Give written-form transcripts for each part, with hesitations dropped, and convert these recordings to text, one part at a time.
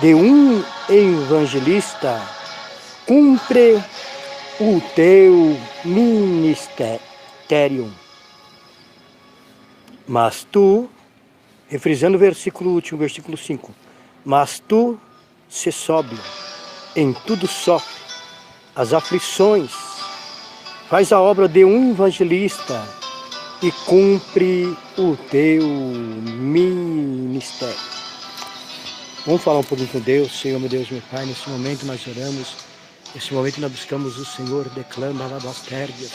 de um evangelista, cumpre o teu ministério. Mas tu, refrisando o versículo último, versículo 5, mas tu se sobe, em tudo sofre as aflições, faz a obra de um evangelista e cumpre o teu ministério. Vamos falar um pouquinho com Deus. Senhor, meu Deus, meu Pai, nesse momento nós oramos, nesse momento nós buscamos o Senhor, declama alabastérdias,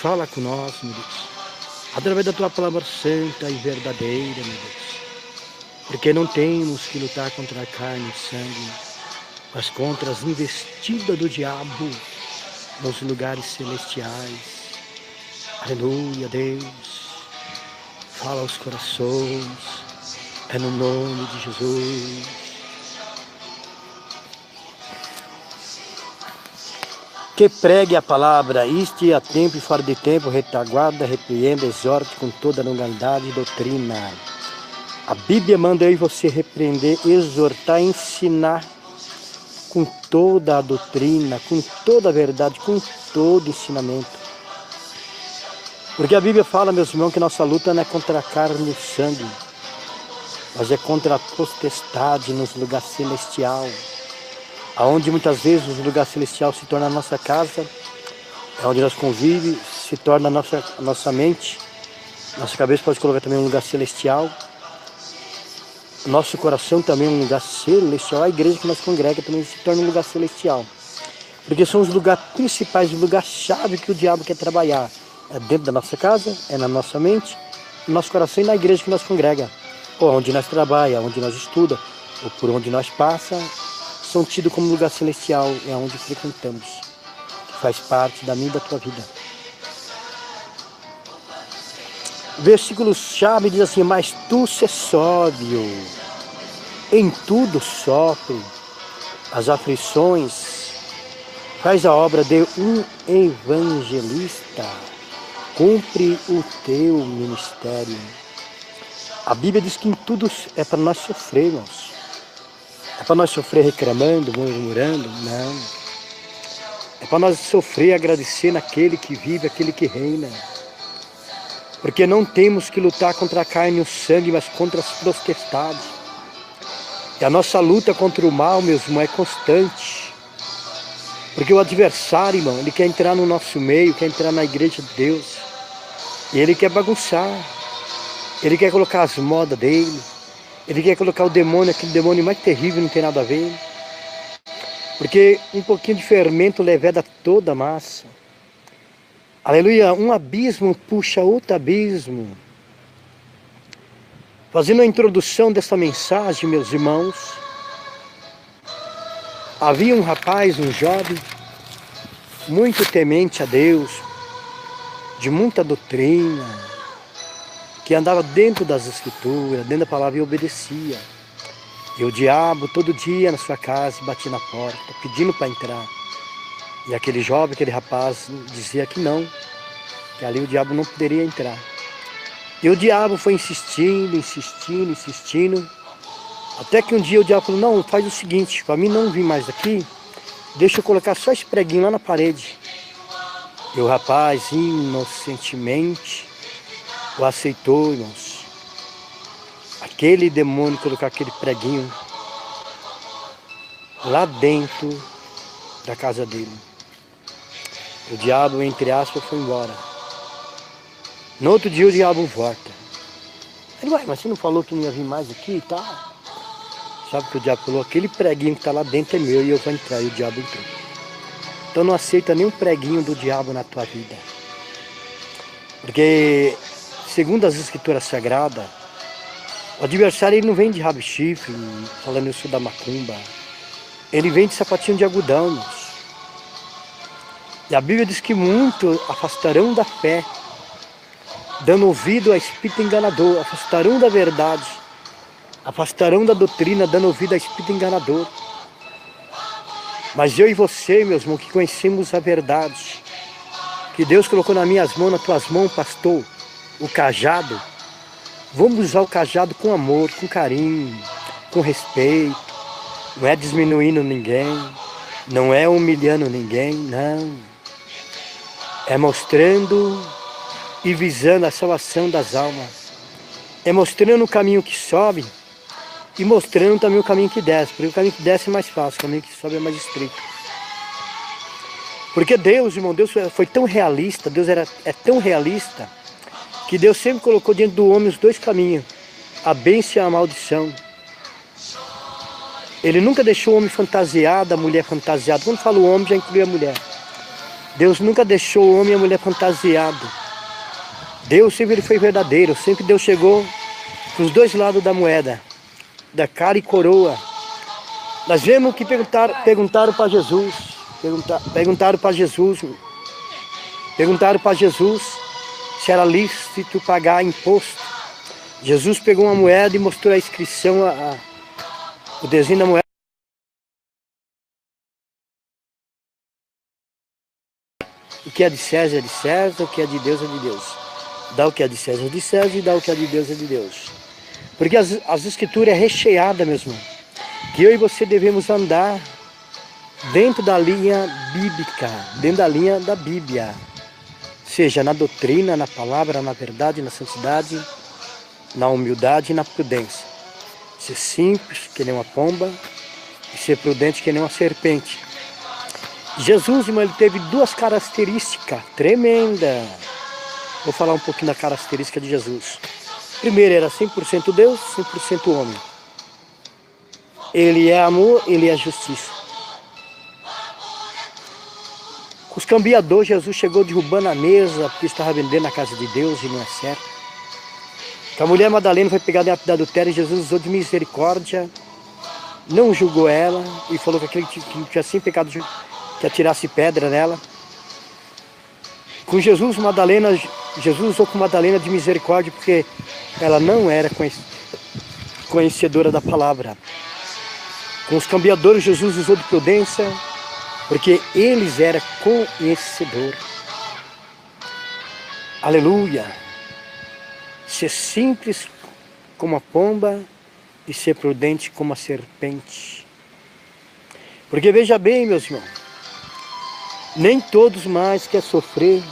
fala com nós, meu Deus, através da tua palavra santa e verdadeira, meu Deus, porque não temos que lutar contra a carne e sangue, mas contra as investidas do diabo nos lugares celestiais. Aleluia, Deus. Fala aos corações, é no nome de Jesus. Que pregue a palavra, isto a tempo e fora de tempo, retaguarda, repreenda, exorte com toda a normalidade e doutrina. A Bíblia manda eu e você repreender, exortar, ensinar com toda a doutrina, com toda a verdade, com todo o ensinamento. Porque a Bíblia fala, meus irmãos, que nossa luta não é contra a carne e sangue, mas é contra a potestade nos lugares celestiais, aonde muitas vezes o lugar celestial se torna a nossa casa, é onde nós convivemos, se torna a nossa mente, nossa cabeça pode colocar também um lugar celestial, nosso coração também é um lugar celestial, a igreja que nós congregamos também se torna um lugar celestial, porque são os lugares principais, o lugar-chave que o diabo quer trabalhar. É dentro da nossa casa, é na nossa mente, no nosso coração e na igreja que nós congrega. Ou onde nós trabalhamos, onde nós estudamos, ou por onde nós passamos, são tidos como lugar celestial, é onde frequentamos, que faz parte da minha e da tua vida. O versículo-chave diz assim, mas tu se sóbrio, em tudo sofre as aflições, faz a obra de um evangelista, cumpre o teu ministério. A Bíblia diz que em tudo é para nós sofrermos. É para nós sofrer reclamando, murmurando? Não. É para nós sofrer agradecendo aquele que vive, aquele que reina. Porque não temos que lutar contra a carne e o sangue, mas contra as potestades. E a nossa luta contra o mal, meus irmãos, é constante. Porque o adversário, irmão, ele quer entrar no nosso meio, quer entrar na igreja de Deus. E ele quer bagunçar, ele quer colocar as modas dele, ele quer colocar o demônio, aquele demônio mais terrível, não tem nada a ver. Porque um pouquinho de fermento leveda toda a massa. Aleluia, um abismo puxa outro abismo. Fazendo a introdução dessa mensagem, meus irmãos, havia um rapaz, um jovem, muito temente a Deus, de muita doutrina, que andava dentro das escrituras, dentro da palavra e obedecia. E o diabo todo dia na sua casa batia na porta, pedindo para entrar. E aquele jovem, aquele rapaz dizia que não, que ali o diabo não poderia entrar. E o diabo foi insistindo, até que um dia o diabo falou, não, faz o seguinte, para mim não vir mais aqui, deixa eu colocar só esse preguinho lá na parede. E o rapaz, inocentemente, o aceitou, irmãos. Aquele demônio colocou aquele preguinho lá dentro da casa dele. O diabo, entre aspas, foi embora. No outro dia o diabo volta. Ele, ué, mas você não falou que não ia vir mais aqui e tal? Sabe o que o diabo falou? Aquele preguinho que está lá dentro é meu e eu vou entrar. E o diabo entrou. Então não aceita nenhum preguinho do diabo na tua vida. Porque, segundo as escrituras sagradas, o adversário ele não vem de rabo e chifre, falando isso da macumba. Ele vem de sapatinho de algodão. E a Bíblia diz que muitos afastarão da fé, dando ouvido a espírito enganador, afastarão da verdade, afastarão da doutrina, dando ouvido a espírito enganador. Mas eu e você, meus irmãos, que conhecemos a verdade, que Deus colocou nas minhas mãos, nas tuas mãos, pastor, o cajado, Vamos usar o cajado com amor, com carinho, com respeito. Não é diminuindo ninguém, não é humilhando ninguém, não. É mostrando e visando a salvação das almas. É mostrando o caminho que sobe e mostrando também o caminho que desce. Porque o caminho que desce é mais fácil, o caminho que sobe é mais estreito. Porque Deus, irmão, Deus foi tão realista, Deus é tão realista, que Deus sempre colocou diante do homem os dois caminhos, a bênção e a maldição. Ele nunca deixou o homem fantasiado, a mulher fantasiada. Quando fala o homem, já inclui a mulher. Deus nunca deixou o homem e a mulher fantasiado. Deus sempre foi verdadeiro, sempre Deus chegou com os dois lados da moeda, da cara e coroa. Nós vemos que perguntaram para Jesus, perguntaram para Jesus se era lícito pagar imposto. Jesus pegou uma moeda e mostrou a inscrição, o desenho da moeda. O que é de César, o que é de Deus é de Deus. Dá o que é de César e dá o que é de Deus é de Deus. Porque as escrituras é recheada, meu irmão, que eu e você devemos andar dentro da linha bíblica, dentro da linha da Bíblia. Seja na doutrina, na palavra, na verdade, na santidade, na humildade e na prudência. Ser simples, que nem uma pomba, e ser prudente, que nem uma serpente. Jesus, irmão, ele teve duas características tremendas. Vou falar um pouquinho da característica de Jesus. Primeiro, era 100% Deus, 100% homem. Ele é amor, ele é justiça. Com os cambiadores, Jesus chegou derrubando a mesa, porque estava vendendo na casa de Deus e não é certo. Que a mulher Madalena foi pegada em ato de adultério, e Jesus usou de misericórdia, não julgou ela e falou que aquele que tinha sem pecado que atirasse pedra nela. Com Jesus usou com Madalena de misericórdia, porque ela não era conhecedora da palavra. Com os cambiadores, Jesus usou de prudência, porque eles eram conhecedores. Aleluia! Ser simples como a pomba e ser prudente como a serpente. Porque veja bem, meus irmãos, nem todos mais querem sofrer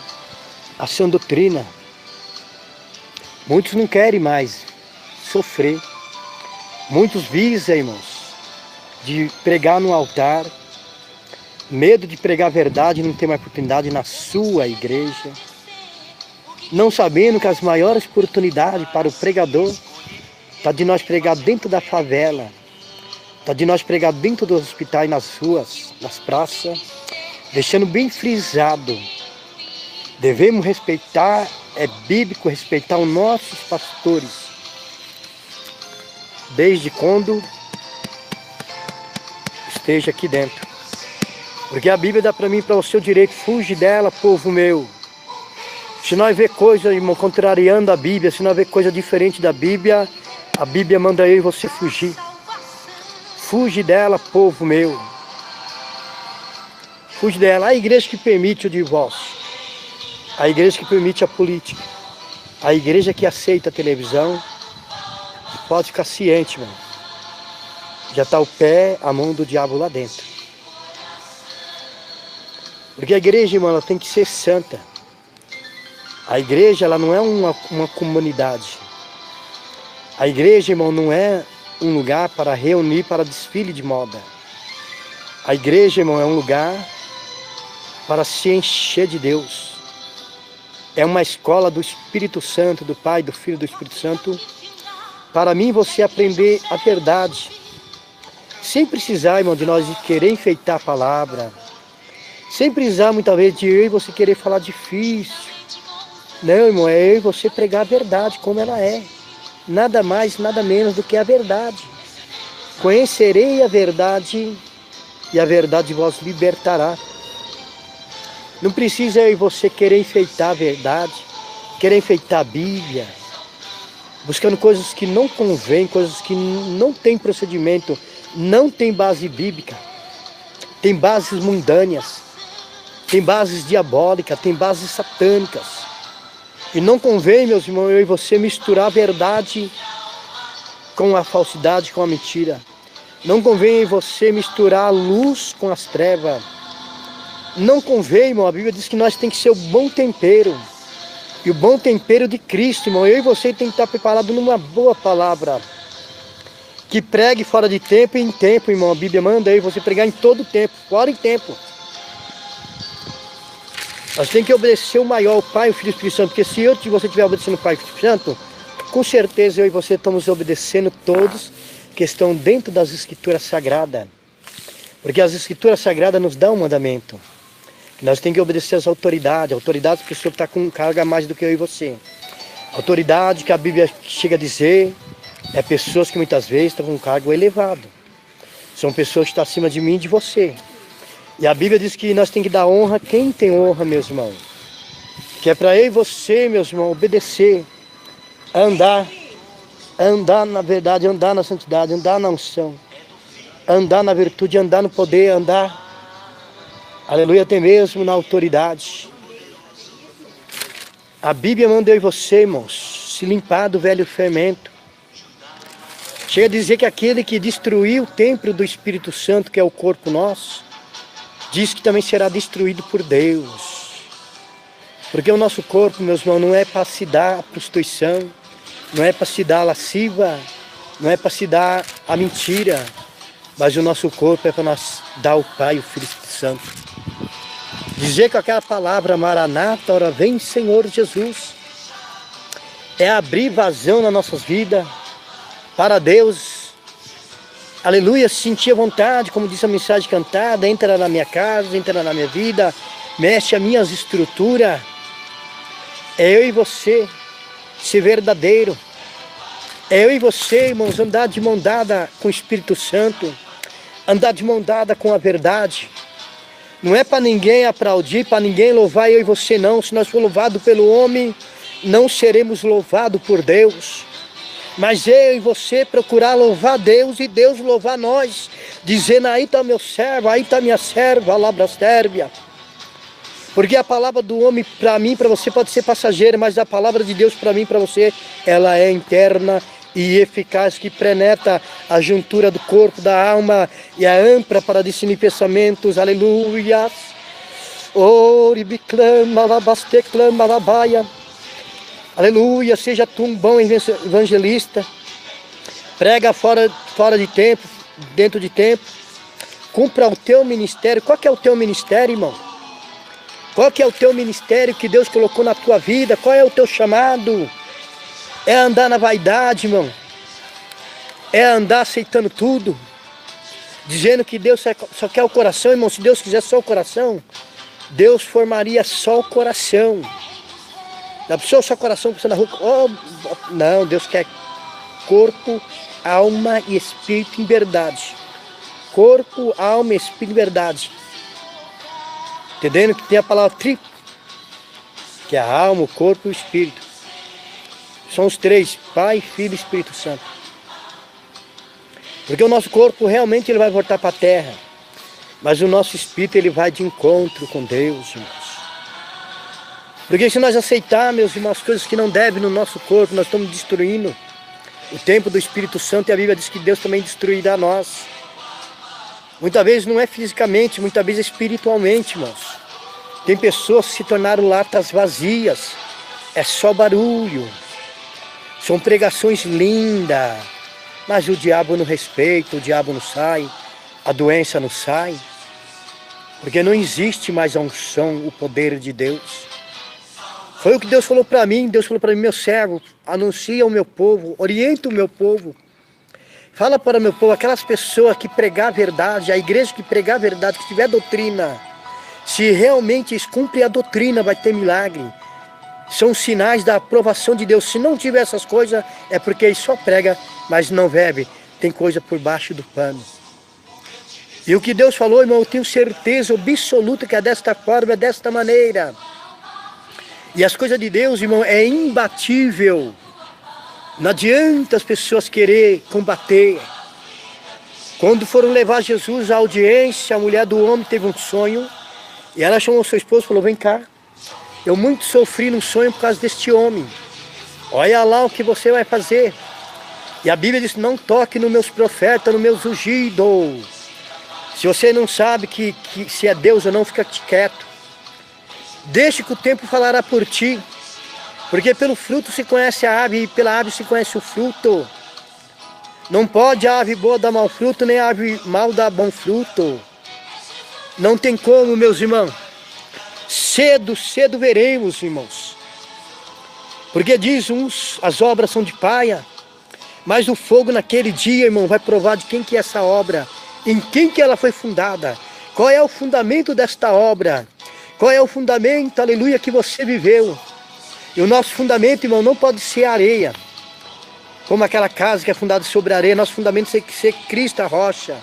a sã doutrina. Muitos não querem mais sofrer. Muitos visam, irmãos, de pregar no altar, medo de pregar a verdade e não ter mais oportunidade na sua igreja, não sabendo que as maiores oportunidades para o pregador está de nós pregar dentro da favela, está de nós pregar dentro dos hospitais, nas ruas, nas praças, deixando bem frisado. Devemos respeitar, é bíblico respeitar os nossos pastores, desde quando esteja aqui dentro. Porque a Bíblia dá para mim, para o seu direito, fuge dela, povo meu. Se nós vê coisa, irmão, contrariando a Bíblia, se nós vê coisa diferente da Bíblia, a Bíblia manda eu e você fugir. Fuge dela, povo meu. Fuge dela. A igreja que permite o divórcio, a igreja que permite a política, a igreja que aceita a televisão, pode ficar ciente, mano. Já está o pé, a mão do diabo lá dentro. Porque a igreja, irmão, ela tem que ser santa. A igreja, ela não é uma comunidade. A igreja, irmão, não é um lugar para reunir para desfile de moda. A igreja, irmão, é um lugar para se encher de Deus. É uma escola do Espírito Santo, do Pai, do Filho e do Espírito Santo, para mim você aprender a verdade. Sem precisar, irmão, de nós querer enfeitar a palavra. Sem precisar, muitas vezes, de eu e você querer falar difícil. Não, irmão, é eu e você pregar a verdade como ela é. Nada mais, nada menos do que a verdade. Conhecerei a verdade e a verdade vos libertará. Não precisa eu e você querer enfeitar a verdade, querer enfeitar a Bíblia, buscando coisas que não convêm, coisas que não têm procedimento, não tem base bíblica, tem bases mundâneas, tem bases diabólicas, tem bases satânicas. E não convém, meus irmãos, eu e você misturar a verdade com a falsidade, com a mentira. Não convém você misturar a luz com as trevas. Não convém, irmão. A Bíblia diz que nós temos que ser o bom tempero. E o bom tempero de Cristo, irmão. Eu e você tem que estar preparado numa boa palavra. Que pregue fora de tempo e em tempo, irmão. A Bíblia manda aí você pregar em todo tempo, fora em tempo. Nós temos que obedecer o maior, o Pai, o Filho e o Espírito Santo. Porque se eu e você estiver obedecendo o Pai e o Espírito Santo, com certeza eu e você estamos obedecendo todos que estão dentro das Escrituras Sagradas. Porque as Escrituras Sagradas nos dão um mandamento. Nós temos que obedecer às autoridades. Autoridades que o Senhor está com carga mais do que eu e você. Autoridade que a Bíblia chega a dizer é pessoas que muitas vezes estão com um cargo elevado. São pessoas que estão acima de mim e de você. E a Bíblia diz que nós temos que dar honra a quem tem honra, meus irmãos. Que é para eu e você, meus irmãos, obedecer, andar na verdade, andar na santidade, andar na unção, andar na virtude, andar no poder, andar, aleluia, até mesmo na autoridade. A Bíblia manda eu e você, irmãos, se limpar do velho fermento. Chega a dizer que aquele que destruiu o templo do Espírito Santo, que é o corpo nosso, diz que também será destruído por Deus. Porque o nosso corpo, meus irmãos, não é para se dar a prostituição, não é para se dar a lasciva, não é para se dar a mentira, mas o nosso corpo é para nós dar o Pai e o Filho e o Espírito Santo. Dizer com aquela palavra Maranata, ora vem Senhor Jesus, é abrir vazão nas nossas vidas para Deus. Aleluia, sentir a vontade, como disse a mensagem cantada, entra na minha casa, entra na minha vida, mexe as minhas estruturas. É eu e você ser verdadeiro. É eu e você, irmãos, andar de mão dada com o Espírito Santo, andar de mão dada com a verdade. Não é para ninguém aplaudir, para ninguém louvar eu e você não. Se nós for louvado pelo homem, não seremos louvados por Deus. Mas eu e você procurar louvar Deus e Deus louvar nós, dizendo, aí está meu servo, aí está minha serva, labrastérvia. Porque a palavra do homem para mim, para você pode ser passageira, mas a palavra de Deus para mim, para você, ela é interna e eficaz, que penetra a juntura do corpo, da alma, e é ampla para discernir pensamentos, aleluia. Oribiclama, labasteclama, labaia. Aleluia, seja tu um bom evangelista, prega fora de tempo, dentro de tempo, cumpra o teu ministério. Qual que é o teu ministério, irmão? Qual que é o teu ministério que Deus colocou na tua vida? Qual é o teu chamado? É andar na vaidade, irmão. É andar aceitando tudo. Dizendo que Deus só quer o coração, irmão. Se Deus quiser só o coração, Deus formaria só o coração. Da pessoa só o coração, você na rua. Oh, não, Deus quer corpo, alma e espírito em verdade. Corpo, alma e espírito em verdade. Entendendo que tem a palavra triplo, que é a alma, o corpo e o espírito. São os três, Pai, Filho e Espírito Santo. Porque o nosso corpo realmente ele vai voltar para a terra, mas o nosso espírito ele vai de encontro com Deus, irmãos. Porque se nós aceitarmos, meus irmãos, as coisas que não devem no nosso corpo, nós estamos destruindo o templo do Espírito Santo, e a Bíblia diz que Deus também destruirá nós. Muitas vezes não é fisicamente, muitas vezes é espiritualmente, irmãos. Tem pessoas que se tornaram latas vazias, é só barulho. São pregações lindas, mas o diabo não respeita, o diabo não sai, a doença não sai. Porque não existe mais a unção, o poder de Deus. Foi o que Deus falou para mim, meu servo, anuncia ao meu povo, orienta o meu povo. Fala para o meu povo, aquelas pessoas que pregar a verdade, a igreja que pregar a verdade, que tiver doutrina, se realmente eles cumprem a doutrina, vai ter milagre. São sinais da aprovação de Deus. Se não tiver essas coisas, é porque ele só prega, mas não bebe. Tem coisa por baixo do pano. E o que Deus falou, irmão, eu tenho certeza absoluta que é desta forma, é desta maneira. E as coisas de Deus, irmão, é imbatível. Não adianta as pessoas querer combater. Quando foram levar Jesus à audiência, a mulher do homem teve um sonho. E ela chamou seu esposo e falou, vem cá. Eu muito sofri no sonho por causa deste homem. Olha lá o que você vai fazer. E a Bíblia diz, não toque nos meus profetas, nos meus ungidos. Se você não sabe que se é Deus ou não, fica quieto. Deixe que o tempo falará por ti. Porque pelo fruto se conhece a ave e pela ave se conhece o fruto. Não pode a ave boa dar mau fruto, nem a ave mal dar bom fruto. Não tem como, meus irmãos. Cedo veremos, irmãos. Porque diz uns, as obras são de paia, mas o fogo naquele dia, irmão, vai provar de quem que é essa obra, em quem que ela foi fundada, qual é o fundamento desta obra, qual é o fundamento, aleluia, que você viveu. E o nosso fundamento, irmão, não pode ser areia, como aquela casa que é fundada sobre areia. Nosso fundamento tem que ser Cristo, a rocha.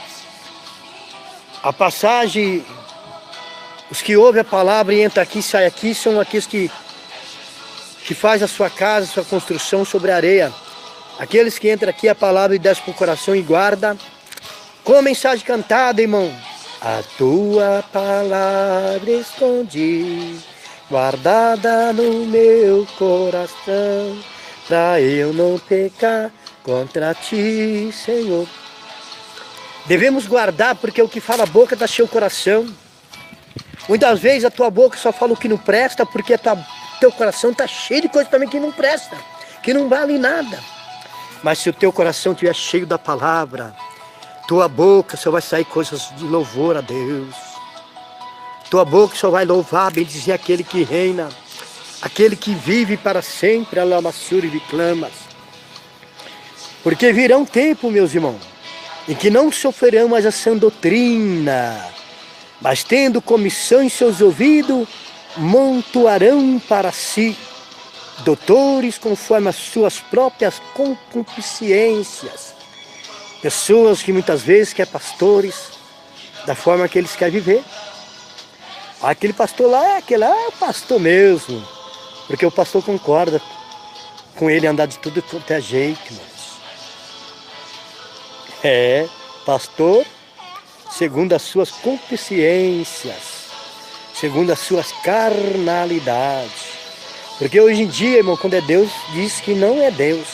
A passagem, os que ouvem a palavra e entram aqui e saem aqui, são aqueles que faz a sua casa, a sua construção sobre a areia. Aqueles que entram aqui a palavra e desce para o coração e guarda. Com a mensagem cantada, irmão. A tua palavra escondi, guardada no meu coração, para eu não pecar contra ti, Senhor. Devemos guardar, porque o que fala a boca está cheio o coração. Muitas vezes a tua boca só fala o que não presta, porque teu coração está cheio de coisa também que não presta, que não vale nada. Mas se o teu coração estiver cheio da palavra, tua boca só vai sair coisas de louvor a Deus. Tua boca só vai louvar, bendizer aquele que reina, aquele que vive para sempre, a lamassura e viclamas. Porque virá um tempo, meus irmãos, em que não sofrerão mais a sã doutrina, mas tendo comissão em seus ouvidos, montoarão para si doutores conforme as suas próprias concupiscências. Pessoas que muitas vezes querem pastores da forma que eles querem viver. Aquele pastor lá, aquele lá é o pastor mesmo, porque o pastor concorda com ele andar de tudo quanto é jeito, irmãos. É, pastor segundo as suas concupiscências, segundo as suas carnalidades. Porque hoje em dia, irmão, quando é Deus, diz que não é Deus.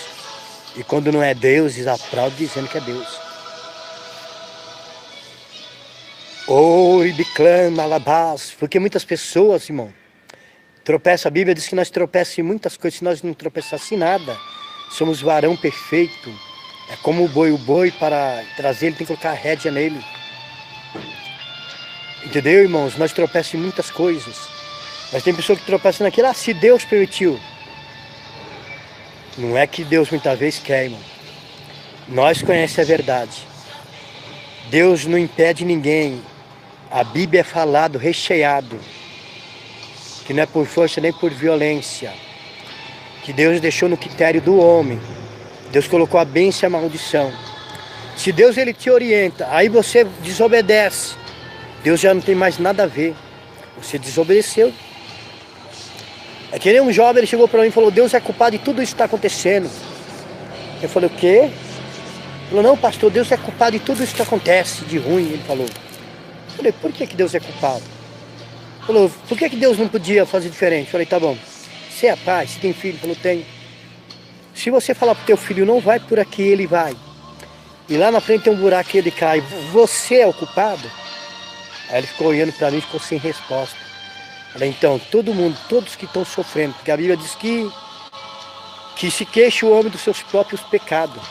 E quando não é Deus, diz aplaude dizendo que é Deus. Oi, biclama, alabás. Porque muitas pessoas, irmão, tropeçam. A Bíblia diz que nós tropeçamos em muitas coisas. Se nós não tropeçassem em nada, somos varão perfeito. É como o boi para trazer, ele tem que colocar a rédea nele. Entendeu, irmãos? Nós tropeçamos em muitas coisas. Mas tem pessoa que tropeça naquilo, se Deus permitiu. Não é que Deus muitas vezes quer, irmão. Nós conhecemos a verdade. Deus não impede ninguém. A Bíblia é falado, recheado. Que não é por força nem por violência. Que Deus deixou no critério do homem. Deus colocou a bênção e a maldição. Se Deus ele te orienta, aí você desobedece. Deus já não tem mais nada a ver. Você desobedeceu. É que nem um jovem, ele chegou para mim e falou, Deus é culpado de tudo isso que está acontecendo. Eu falei, o quê? Ele falou, não, pastor, Deus é culpado de tudo isso que acontece de ruim, ele falou. Eu falei, por que Deus é culpado? Ele falou, por que Deus não podia fazer diferente? Eu falei, tá bom. Você é pai, você tem filho? Ele falou, tenho. Se você falar pro teu filho, não vai por aqui, ele vai. E lá na frente tem um buraco e ele cai. Você é o culpado? Aí ele ficou olhando para mim e ficou sem resposta. Falei, então, todo mundo, todos que estão sofrendo, porque a Bíblia diz que se queixa o homem dos seus próprios pecados.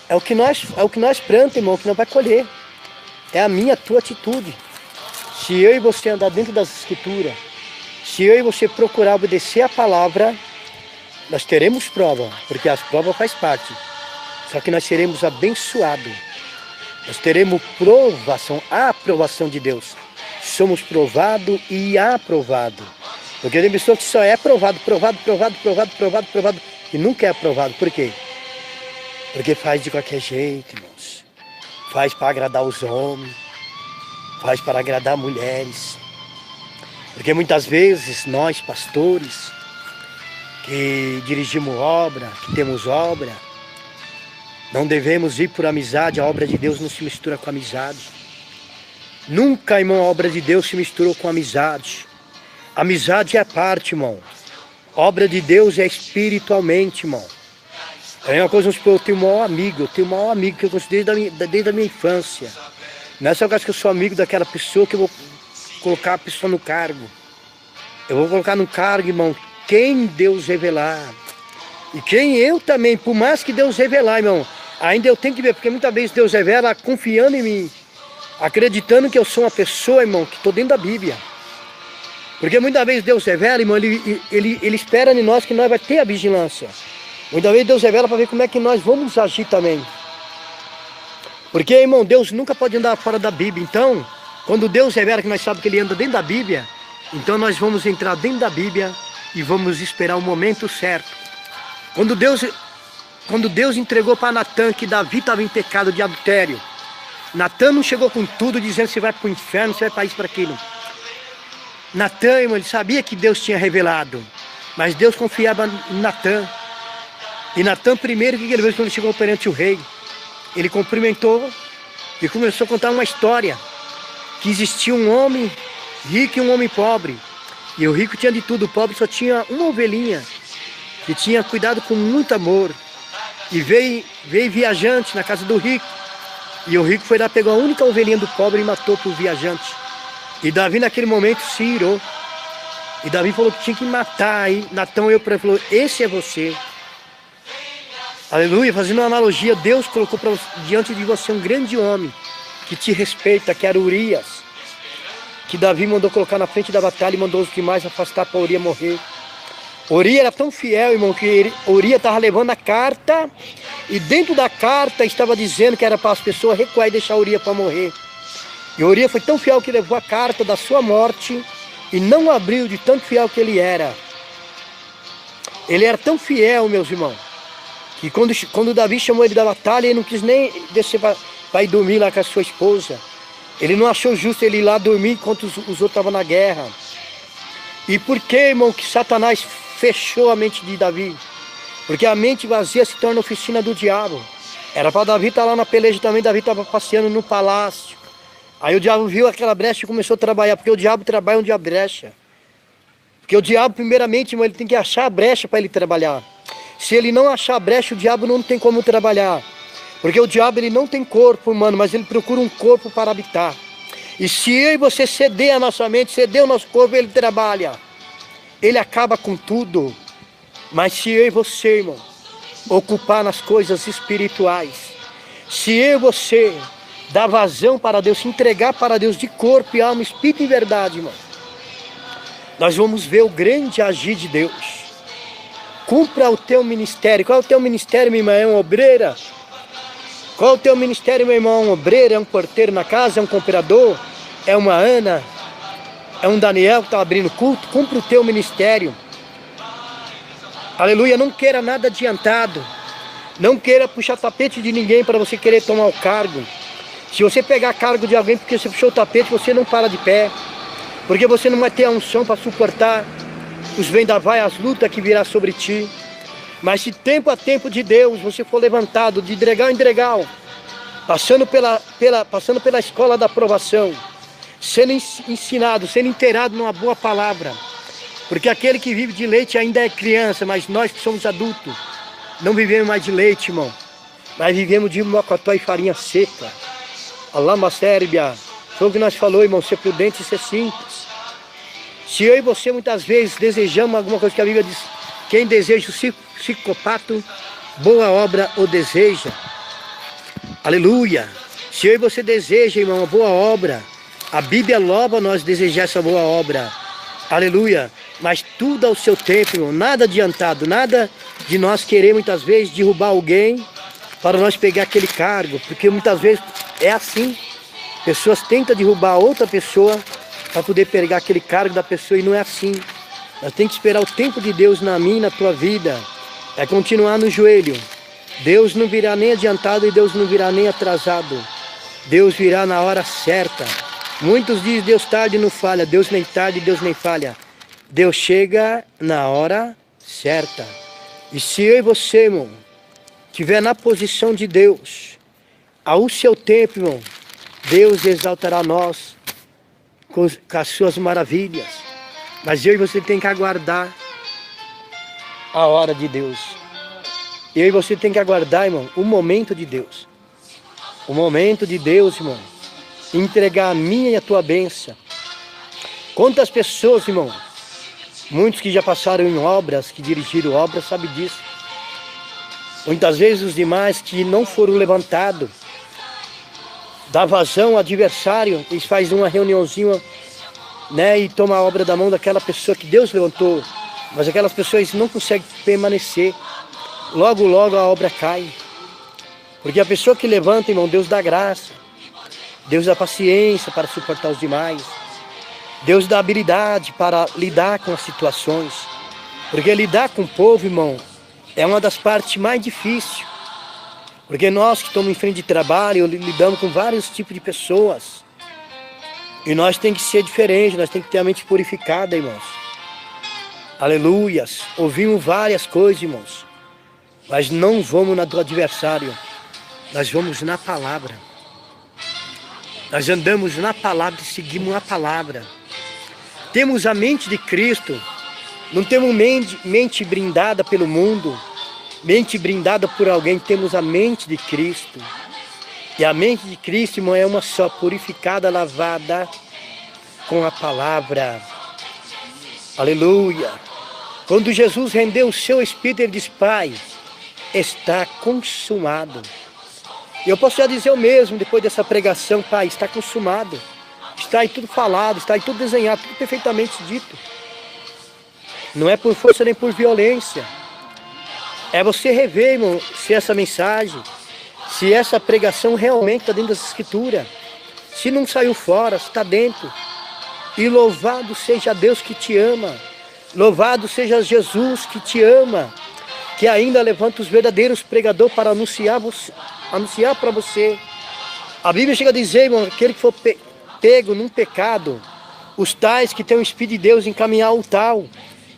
É o que nós plantamos, irmão, que não vai colher. É a minha, a tua atitude. Se eu e você andar dentro das Escrituras, se eu e você procurar obedecer a palavra, nós teremos prova, porque as provas faz parte. Só que nós seremos abençoados. Nós teremos provação, a aprovação de Deus. Somos provados e aprovados. Porque tem pessoa que só é provado e nunca é aprovado. Por quê? Porque faz de qualquer jeito, irmãos. Faz para agradar os homens, faz para agradar mulheres. Porque muitas vezes nós, pastores, que dirigimos obra, que temos obra, não devemos ir por amizade. A obra de Deus não se mistura com amizade. Nunca, irmão, a obra de Deus se misturou com amizade. Amizade é a parte, irmão. Obra de Deus é espiritualmente, irmão. É uma coisa, eu tenho o maior amigo que eu considero desde a minha infância. Não é só que eu sou amigo daquela pessoa que eu vou colocar a pessoa no cargo. Eu vou colocar no cargo, irmão, quem Deus revelar. E quem eu também, por mais que Deus revelar, irmão, ainda eu tenho que ver, porque muitas vezes Deus revela confiando em mim, acreditando que eu sou uma pessoa, irmão, que estou dentro da Bíblia. Porque muitas vezes Deus revela, irmão, ele espera em nós que nós vai ter a vigilância. Muitas vezes Deus revela para ver como é que nós vamos agir também. Porque, irmão, Deus nunca pode andar fora da Bíblia. Então, quando Deus revela que nós sabemos que Ele anda dentro da Bíblia, então nós vamos entrar dentro da Bíblia e vamos esperar o momento certo. Quando Deus entregou para Natã que Davi estava em pecado de adultério, Natã não chegou com tudo dizendo você vai para o inferno, você vai para isso, para aquilo. Natã, irmão, ele sabia que Deus tinha revelado, mas Deus confiava em Natã. E Natã primeiro, o que ele fez quando ele chegou perante o rei? Ele cumprimentou e começou a contar uma história. Que existia um homem rico e um homem pobre. E o rico tinha de tudo, o pobre só tinha uma ovelhinha. Que tinha cuidado com muito amor. E veio viajante na casa do rico. E o rico foi lá, pegou a única ovelhinha do pobre e matou para o viajante. E Davi naquele momento se irou. E Davi falou que tinha que matar. Aí Natã olhou para ele e falou, esse é você. Aleluia, fazendo uma analogia, Deus colocou diante de você um grande homem que te respeita, que era Urias, que Davi mandou colocar na frente da batalha e mandou os demais afastar para Urias morrer. Urias era tão fiel, irmão, que Urias estava levando a carta e dentro da carta estava dizendo que era para as pessoas recuar e deixar Urias para morrer. E Urias foi tão fiel que levou a carta da sua morte e não abriu de tanto fiel que ele era. Ele era tão fiel, meus irmãos, que quando Davi chamou ele da batalha, ele não quis nem descer para ir dormir lá com a sua esposa. Ele não achou justo ele ir lá dormir enquanto os outros estavam na guerra. E por que, irmão, que Satanás fechou a mente de Davi? Porque a mente vazia se torna oficina do diabo. Era para Davi estar lá na peleja também, Davi estava passeando no palácio. Aí o diabo viu aquela brecha e começou a trabalhar, porque o diabo trabalha onde há brecha. Porque o diabo, primeiramente, irmão, ele tem que achar a brecha para ele trabalhar. Se ele não achar brecha, o diabo não tem como trabalhar. Porque o diabo ele não tem corpo humano, mas ele procura um corpo para habitar. E se eu e você ceder a nossa mente, ceder o nosso corpo, ele trabalha. Ele acaba com tudo. Mas se eu e você, irmão, ocupar nas coisas espirituais, se eu e você dar vazão para Deus, se entregar para Deus de corpo e alma, espírito e verdade, irmão, nós vamos ver o grande agir de Deus. Cumpra o teu ministério. Qual é o teu ministério, minha irmã? É uma obreira? Qual é o teu ministério, meu irmão? É um obreiro? É um porteiro na casa? É um cooperador? É uma Ana? É um Daniel que está abrindo culto? Cumpra o teu ministério. Aleluia. Não queira nada adiantado. Não queira puxar tapete de ninguém para você querer tomar o cargo. Se você pegar cargo de alguém porque você puxou o tapete, você não para de pé. Porque você não vai ter a unção para suportar os vendavais, as lutas que virá sobre ti. Mas se tempo a tempo de Deus você for levantado de degrau em degrau, passando pela escola da aprovação, sendo ensinado, sendo inteirado numa boa palavra, porque aquele que vive de leite ainda é criança, mas nós que somos adultos, não vivemos mais de leite, irmão, mas vivemos de mocotó e farinha seca. Alama sérbia, foi o que nós falou, irmão, ser prudente e ser simples. Se eu e você muitas vezes desejamos alguma coisa que a Bíblia diz, quem deseja o psicopato, boa obra o deseja. Aleluia. Se eu e você deseja, irmão, uma boa obra, a Bíblia louva nós desejar essa boa obra. Aleluia. Mas tudo ao seu tempo, irmão, nada adiantado, nada de nós querer muitas vezes derrubar alguém para nós pegar aquele cargo, porque muitas vezes é assim. Pessoas tentam derrubar outra pessoa para poder pegar aquele cargo da pessoa e não é assim. Nós temos que esperar o tempo de Deus na minha e na tua vida. É continuar no joelho. Deus não virá nem adiantado e Deus não virá nem atrasado. Deus virá na hora certa. Muitos dizem Deus tarde não falha. Deus nem tarde, Deus nem falha. Deus chega na hora certa. E se eu e você, irmão, estiver na posição de Deus, ao seu tempo, irmão, Deus exaltará nós com as suas maravilhas. Mas eu e você tem que aguardar a hora de Deus. Eu e você tem que aguardar, irmão, o momento de Deus. O momento de Deus, irmão. Entregar a minha e a tua bênção. Quantas pessoas, irmão, muitos que já passaram em obras, que dirigiram obras, sabem disso. Muitas vezes os demais que não foram levantados, dá vazão ao adversário, eles fazem uma reuniãozinha, né, e toma a obra da mão daquela pessoa que Deus levantou. Mas aquelas pessoas não conseguem permanecer. Logo, logo a obra cai. Porque a pessoa que levanta, irmão, Deus dá graça. Deus dá paciência para suportar os demais. Deus dá habilidade para lidar com as situações. Porque lidar com o povo, irmão, é uma das partes mais difíceis. Porque nós que estamos em frente de trabalho, lidamos com vários tipos de pessoas. E nós temos que ser diferentes, nós temos que ter a mente purificada, irmãos. Aleluias. Ouvimos várias coisas, irmãos. Mas não vamos na do adversário. Nós vamos na palavra. Nós andamos na palavra e seguimos a palavra. Temos a mente de Cristo. Não temos mente brindada pelo mundo. Mente brindada por alguém. Temos a mente de Cristo. E a mente de Cristo, irmão, é uma só, purificada, lavada com a palavra. Aleluia. Quando Jesus rendeu o seu espírito, ele disse: Pai, está consumado. E eu posso já dizer o mesmo, depois dessa pregação: Pai, está consumado. Está aí tudo falado, está aí tudo desenhado, tudo perfeitamente dito. Não é por força nem por violência. É você rever, irmão, se essa mensagem, se essa pregação realmente está dentro das Escrituras. Se não saiu fora, está dentro. E louvado seja Deus que te ama. Louvado seja Jesus que te ama. Que ainda levanta os verdadeiros pregadores para anunciar para você. A Bíblia chega a dizer, irmão, aquele que for pego num pecado, os tais que têm o Espírito de Deus encaminhar o tal,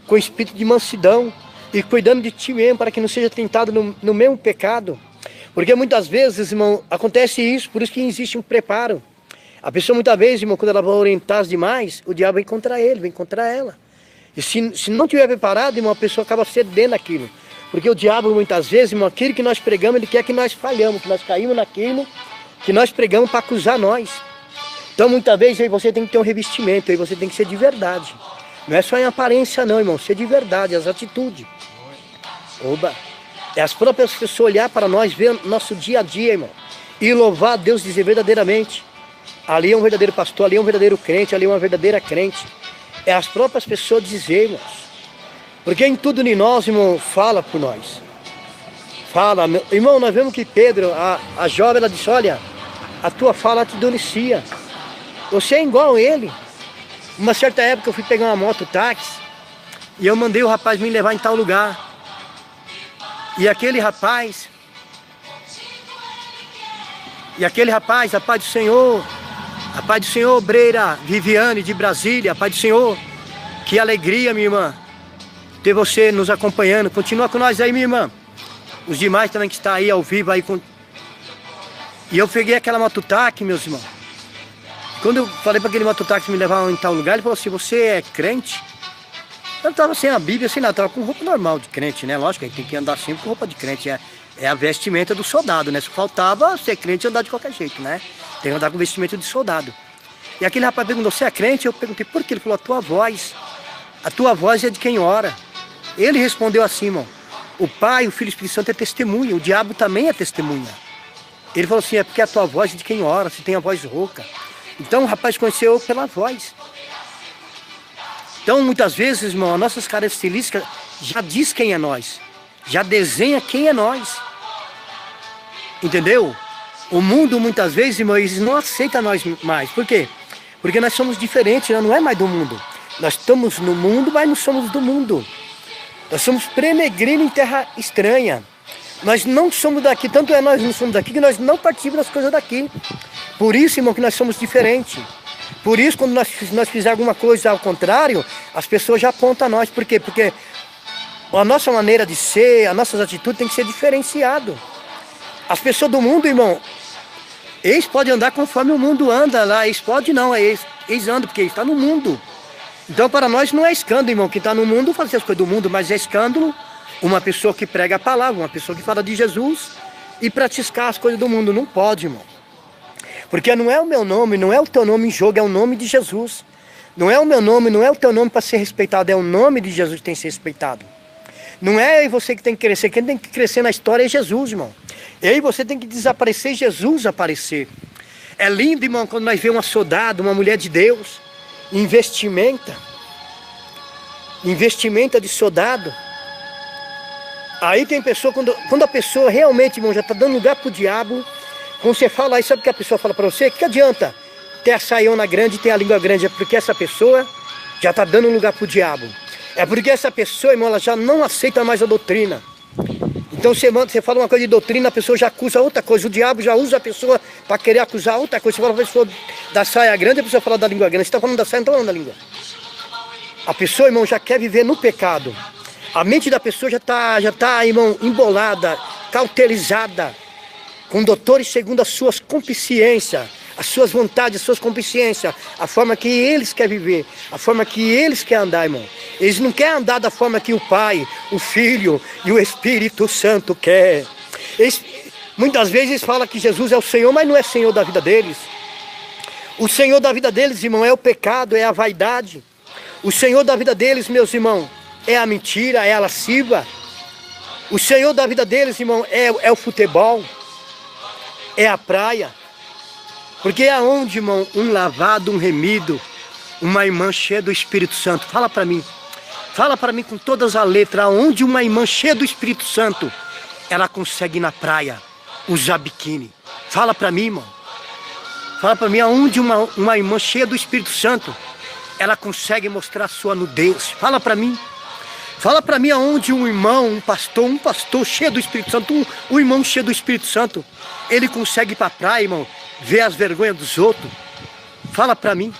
com espírito de mansidão, e cuidando de ti mesmo, para que não seja tentado no mesmo pecado. Porque muitas vezes, irmão, acontece isso, por isso que existe um preparo. A pessoa muitas vezes, irmão, quando ela vai orientar as demais, o diabo vem contra ele, vem contra ela. E se não tiver preparado, irmão, a pessoa acaba cedendo aquilo. Porque o diabo muitas vezes, irmão, aquilo que nós pregamos, ele quer que nós falhamos, que nós caímos naquilo que nós pregamos para acusar nós. Então muitas vezes aí você tem que ter um revestimento, aí você tem que ser de verdade. Não é só em aparência não, irmão, ser de verdade, as atitudes. Oba! É as próprias pessoas olhar para nós, ver nosso dia a dia, irmão. E louvar a Deus, dizer verdadeiramente: ali é um verdadeiro pastor, ali é um verdadeiro crente, ali é uma verdadeira crente. É as próprias pessoas dizer, irmãos. Porque em tudo em nós, irmão, fala por nós. Fala, meu irmão, nós vemos que Pedro, a jovem, ela disse: olha, a tua fala te delicia. Você é igual a ele. Uma certa época eu fui pegar uma moto táxi e eu mandei o rapaz me levar em tal lugar. E aquele rapaz, a paz do Senhor, Obreira Viviane de Brasília, a paz do Senhor, que alegria, minha irmã, ter você nos acompanhando. Continua com nós aí, minha irmã. Os demais também que estão aí ao vivo aí. E eu peguei aquela mototáxi, meus irmãos. Quando eu falei para aquele mototáxi me levar em tal lugar, ele falou assim: você é crente? Eu estava sem a Bíblia, sem nada, estava com roupa normal de crente, né? Lógico que tem que andar sempre com roupa de crente, é a vestimenta do soldado, né? Se faltava ser crente e andar de qualquer jeito, né? Tem que andar com vestimento de soldado. E aquele rapaz perguntou: você é crente? Eu perguntei: por quê? Ele falou: a tua voz é de quem ora. Ele respondeu assim, irmão: o Pai, o Filho e o Espírito Santo é testemunha, o diabo também é testemunha. Ele falou assim: é porque a tua voz é de quem ora, você tem a voz rouca. Então o rapaz conheceu pela voz. Então muitas vezes, irmão, as nossas características já diz quem é nós. Já desenha quem é nós. Entendeu? O mundo muitas vezes, irmão, eles não aceitam nós mais. Por quê? Porque nós somos diferentes, não é mais do mundo. Nós estamos no mundo, mas não somos do mundo. Nós somos peregrinos em terra estranha. Nós não somos daqui, tanto é nós não somos daqui, que nós não participamos das coisas daqui. Por isso, irmão, que nós somos diferentes. Por isso, quando nós fizermos alguma coisa ao contrário, as pessoas já apontam a nós. Por quê? Porque a nossa maneira de ser, as nossas atitudes tem que ser diferenciado. As pessoas do mundo, irmão, eles podem andar conforme o mundo anda lá. Eles podem não, eles andam porque eles estão no mundo. Então para nós não é escândalo, irmão, que está no mundo fazer as coisas do mundo, mas é escândalo uma pessoa que prega a palavra, uma pessoa que fala de Jesus e praticar as coisas do mundo. Não pode, irmão. Porque não é o meu nome, não é o teu nome em jogo, é o nome de Jesus. Não é o meu nome, não é o teu nome para ser respeitado, é o nome de Jesus que tem que ser respeitado. Não é você que tem que crescer, quem tem que crescer na história é Jesus, irmão. E aí você tem que desaparecer e Jesus aparecer. É lindo, irmão, quando nós vemos uma soldado, uma mulher de Deus, investimenta de soldado. Aí tem pessoa, quando a pessoa realmente, irmão, já está dando lugar para o diabo, quando você fala aí, sabe o que a pessoa fala para você? Que adianta ter a saiona grande e ter a língua grande? É porque essa pessoa já está dando lugar para o diabo. É porque essa pessoa, irmão, ela já não aceita mais a doutrina. Então você fala uma coisa de doutrina, a pessoa já acusa outra coisa. O diabo já usa a pessoa para querer acusar outra coisa. Você fala para a pessoa da saia grande, a pessoa fala da língua grande. Você está falando da saia, não está falando da língua. A pessoa, irmão, já quer viver no pecado. A mente da pessoa já tá, irmão, embolada, cauterizada, com doutores segundo as suas consciências, as suas vontades, as suas consciências, a forma que eles querem viver, a forma que eles querem andar, irmão. Eles não querem andar da forma que o Pai, o Filho e o Espírito Santo quer. Muitas vezes falam que Jesus é o Senhor, mas não é Senhor da vida deles. O Senhor da vida deles, irmão, é o pecado, é a vaidade. O Senhor da vida deles, meus irmãos, é a mentira, é a lasciva. O Senhor da vida deles, irmão, é o futebol, é a praia. Porque é onde, irmão, um lavado, um remido, uma irmã cheia do Espírito Santo. Fala para mim com todas as letras, aonde uma irmã cheia do Espírito Santo, ela consegue ir na praia usar biquíni. Fala para mim, irmão. Fala para mim aonde uma irmã cheia do Espírito Santo, ela consegue mostrar sua nudez. Fala para mim. Fala para mim aonde um irmão, um pastor cheio do Espírito Santo, um irmão cheio do Espírito Santo, ele consegue ir para a praia, irmão, ver as vergonhas dos outros. Fala para mim.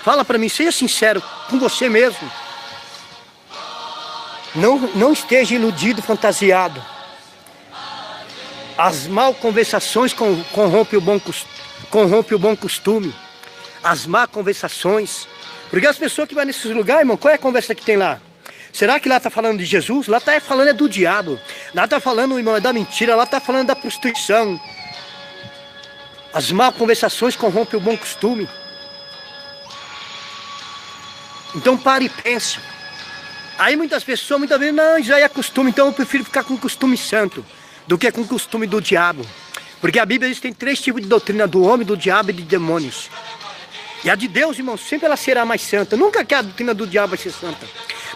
Fala para mim, seja sincero com você mesmo. Não esteja iludido, fantasiado. As mal conversações corrompem o bom costume. As má conversações. Porque as pessoas que vão nesses lugares, irmão, qual é a conversa que tem lá? Será que lá está falando de Jesus? Lá está falando é do diabo. Lá está falando, irmão, é da mentira. Lá está falando da prostituição. As má conversações corrompem o bom costume. Então pare e pense. Aí muitas pessoas, muitas vezes, não, já é costume, então eu prefiro ficar com costume santo do que com costume do diabo. Porque a Bíblia diz que tem 3 tipos de doutrina: do homem, do diabo e de demônios. E a de Deus, irmão, sempre ela será mais santa. Nunca que a doutrina do diabo vai ser santa.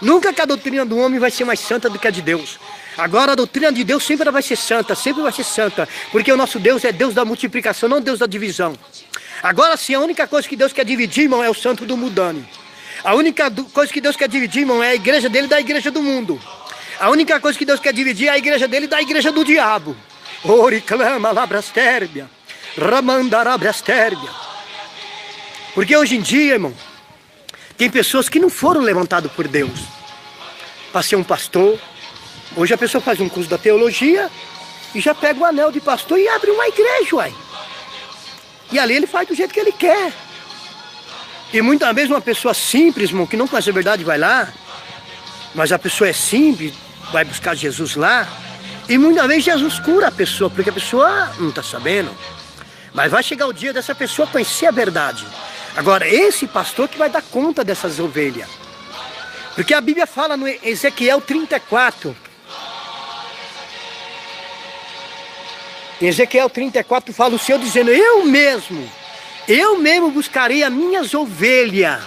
Nunca que a doutrina do homem vai ser mais santa do que a de Deus. Agora a doutrina de Deus sempre vai ser santa, sempre vai ser santa. Porque o nosso Deus é Deus da multiplicação, não Deus da divisão. Agora sim, a única coisa que Deus quer dividir, irmão, é o santo do mundano. A única coisa que Deus quer dividir, irmão, é a igreja dele da igreja do mundo. A única coisa que Deus quer dividir é a igreja dele da igreja do diabo. Ori clama labrastérbia, ramandarabrastérbia. Porque hoje em dia, irmão, tem pessoas que não foram levantadas por Deus para ser um pastor. Hoje a pessoa faz um curso da teologia e já pega o anel de pastor e abre uma igreja, uai. E ali ele faz do jeito que ele quer. E muitas vezes uma pessoa simples, irmão, que não conhece a verdade, vai lá, mas a pessoa é simples, vai buscar Jesus lá, e muitas vezes Jesus cura a pessoa, porque a pessoa não está sabendo. Mas vai chegar o dia dessa pessoa conhecer a verdade. Agora, esse pastor que vai dar conta dessas ovelhas. Porque a Bíblia fala no Ezequiel 34. Em Ezequiel 34 fala o Senhor dizendo: eu mesmo buscarei as minhas ovelhas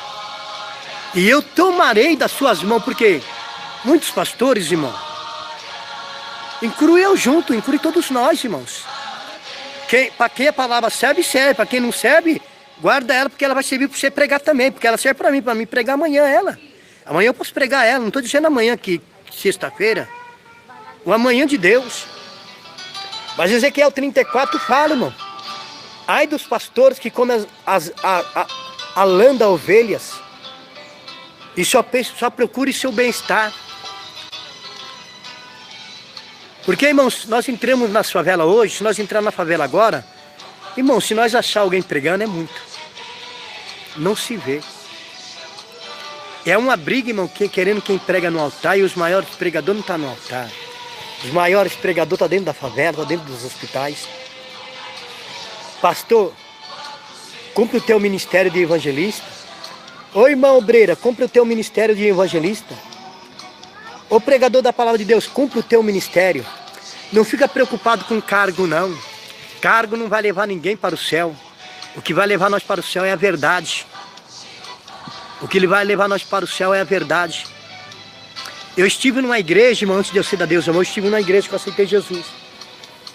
e eu tomarei das suas mãos. Porque muitos pastores, irmão, inclui eu junto, inclui todos nós, irmãos. Para quem a palavra serve, serve. Para quem não serve, guarda ela, porque ela vai servir para você pregar também. Porque ela serve para mim pregar amanhã ela. Amanhã eu posso pregar ela, não estou dizendo amanhã que sexta-feira. O amanhã de Deus. Mas Ezequiel 34 fala, irmão. Ai dos pastores que comem a lã das ovelhas e só procure seu bem-estar. Porque, irmãos, nós entramos na favela hoje, se nós entrarmos na favela agora, irmão, se nós achar alguém pregando, é muito. Não se vê. É uma briga, irmão, querendo quem prega no altar, e os maiores pregadores não estão no altar. Os maiores pregadores estão dentro da favela, estão dentro dos hospitais. Pastor, cumpre o teu ministério de evangelista. Ô irmão obreira, cumpre o teu ministério de evangelista. Ô pregador da palavra de Deus, cumpre o teu ministério. Não fica preocupado com cargo, não. Cargo não vai levar ninguém para o céu. O que vai levar nós para o céu é a verdade. O que ele vai levar nós para o céu é a verdade. Eu estive numa igreja, irmão, antes de eu ser da Deus Amor, eu estive numa igreja que eu aceitei Jesus.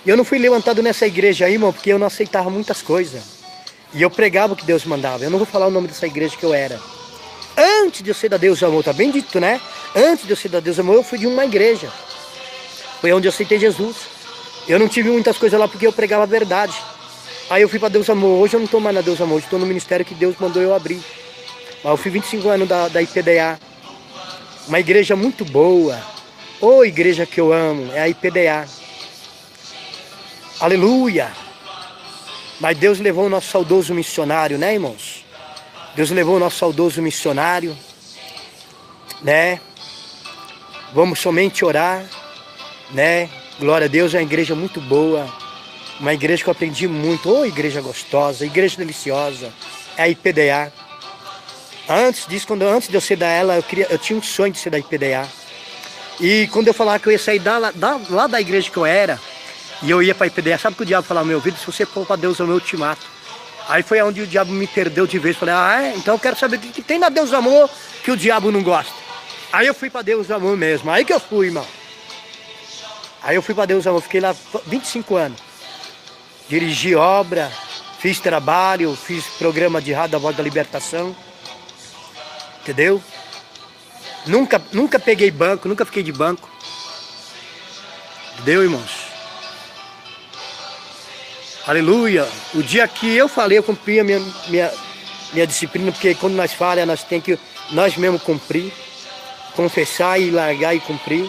E eu não fui levantado nessa igreja aí, irmão, porque eu não aceitava muitas coisas. E eu pregava o que Deus mandava. Eu não vou falar o nome dessa igreja que eu era. Antes de eu ser da Deus Amor, tá bem dito, né? Antes de eu ser da Deus Amor, eu fui de uma igreja. Foi onde eu aceitei Jesus. Eu não tive muitas coisas lá porque eu pregava a verdade. Aí eu fui para Deus Amor. Hoje eu não estou mais na Deus Amor, hoje estou no ministério que Deus mandou eu abrir. Mas eu fui 25 anos da IPDA. Uma igreja muito boa. Ô igreja que eu amo, é a IPDA. Aleluia! Mas Deus levou o nosso saudoso missionário, né, irmãos? Deus levou o nosso saudoso missionário, né? Vamos somente orar, né? Glória a Deus, é uma igreja muito boa. Uma igreja que eu aprendi muito. Ô, igreja gostosa, igreja deliciosa. É a IPDA. Antes de eu ser da ela, eu tinha um sonho de ser da IPDA. E quando eu falava que eu ia sair lá da igreja que eu era, e eu ia para a IPDA, sabe que o diabo falava no meu ouvido? Se você for para Deus Amor, eu te mato. Aí foi onde o diabo me perdeu de vez. Falei, então eu quero saber o que tem na Deus Amor que o diabo não gosta. Aí eu fui para Deus Amor mesmo. Aí que eu fui, irmão. Aí eu fui para Deus Amor, fiquei lá 25 anos. Dirigi obra, fiz trabalho, fiz programa de rádio da Voz da Libertação. Entendeu? Nunca peguei banco, nunca fiquei de banco. Entendeu, irmãos? Aleluia! O dia que eu falei, eu cumpri a minha disciplina, porque quando nós falhamos, nós temos que nós mesmos cumprir, confessar e largar e cumprir.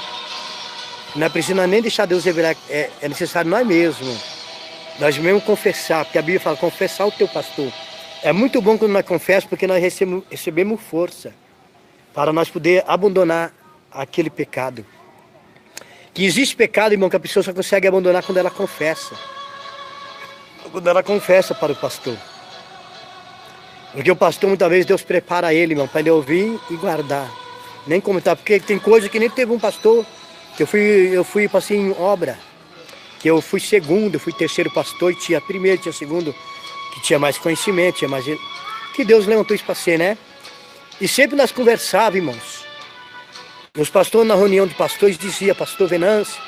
Não é preciso nem deixar Deus revelar, é necessário nós mesmos. Nós mesmos confessar, porque a Bíblia fala, confessar o teu pastor. É muito bom quando nós confessamos, porque nós recebemos força para nós poder abandonar aquele pecado. Que existe pecado, irmão, que a pessoa só consegue abandonar quando ela confessa. Quando ela confessa para o pastor. Porque o pastor, muitas vezes, Deus prepara ele, irmão, para ele ouvir e guardar. Nem comentar, porque tem coisa que nem teve um pastor, que eu fui assim, em obra, que eu fui segundo, eu fui terceiro pastor, e tinha primeiro, tinha segundo, que tinha mais conhecimento, tinha mais... Que Deus levantou isso para ser, né? E sempre nós conversávamos, irmãos. Os pastores, na reunião de pastores, diziam, pastor Venâncio,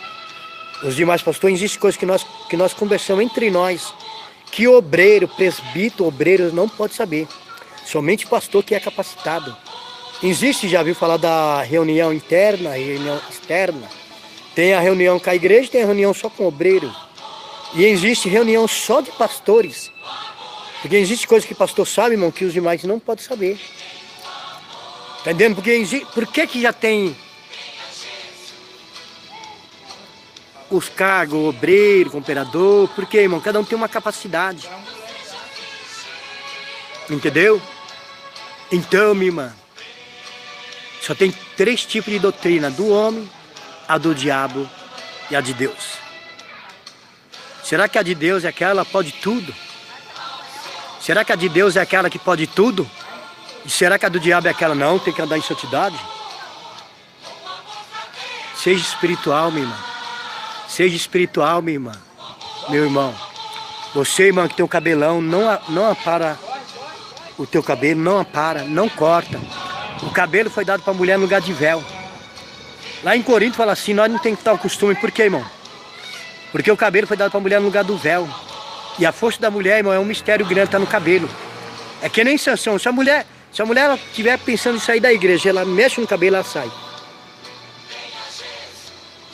os demais pastores, existem coisas que nós conversamos entre nós, que obreiro, presbítero, obreiro não pode saber. Somente pastor que é capacitado. Existe, já viu falar da reunião interna, reunião externa. Tem a reunião com a igreja, tem a reunião só com obreiro. E existe reunião só de pastores. Porque existe coisas que o pastor sabe, irmão, que os demais não podem saber. Tá entendendo? Por que já tem os cargos, obreiro, cooperador? Porque, irmão, cada um tem uma capacidade. Entendeu? Então, minha irmã, só tem 3 tipos de doutrina: do homem, a do diabo e a de Deus. Será que a de Deus é aquela que pode tudo? Será que a de Deus é aquela que pode tudo? E será que a do diabo é aquela não, tem que andar em santidade? Seja espiritual, minha irmã. Seja espiritual, minha irmã. Meu irmão. Você, irmão, que tem um cabelão, não apara o teu cabelo, não apara, não corta. O cabelo foi dado para a mulher no lugar de véu. Lá em Corinto fala assim, nós não temos que estar o costume. Por quê, irmão? Porque o cabelo foi dado para a mulher no lugar do véu. E a força da mulher, irmão, é um mistério grande, está no cabelo. É que nem Sansão. Se a mulher ela estiver pensando em sair da igreja, ela mexe no cabelo, ela sai.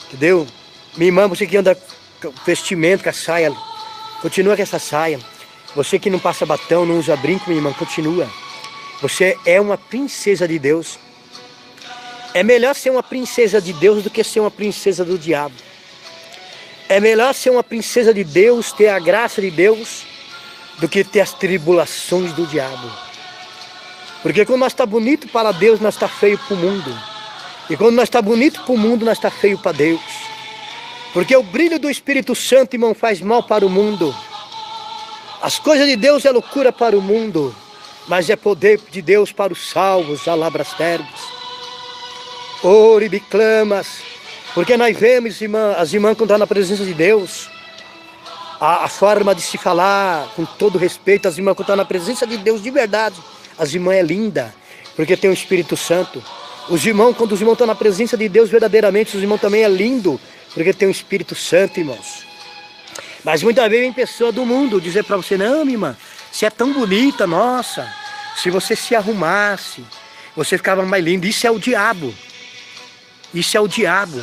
Entendeu? Minha irmã, você que anda com vestimento, com a saia, continua com essa saia. Você que não passa batom, não usa brinco, minha irmã, continua. Você é uma princesa de Deus. É melhor ser uma princesa de Deus do que ser uma princesa do diabo. É melhor ser uma princesa de Deus, ter a graça de Deus, do que ter as tribulações do diabo. Porque quando nós está bonito para Deus, nós está feio para o mundo. E quando nós está bonito para o mundo, nós está feio para Deus. Porque o brilho do Espírito Santo, irmão, faz mal para o mundo. As coisas de Deus é loucura para o mundo, mas é poder de Deus para os salvos, alabras terbes. Ore, biclamas, porque nós vemos, irmã, as irmãs quando estão na presença de Deus, a forma de se falar, com todo respeito, as irmãs quando estão na presença de Deus de verdade, as irmãs é linda, porque tem o Espírito Santo. Os irmãos, quando os irmãos estão na presença de Deus verdadeiramente, os irmãos também é lindo, porque tem o Espírito Santo, irmãos. Mas muitas vezes vem pessoa do mundo dizer para você, não, minha irmã, você é tão bonita, nossa, se você se arrumasse, você ficava mais linda. Isso é o diabo. Isso é o diabo.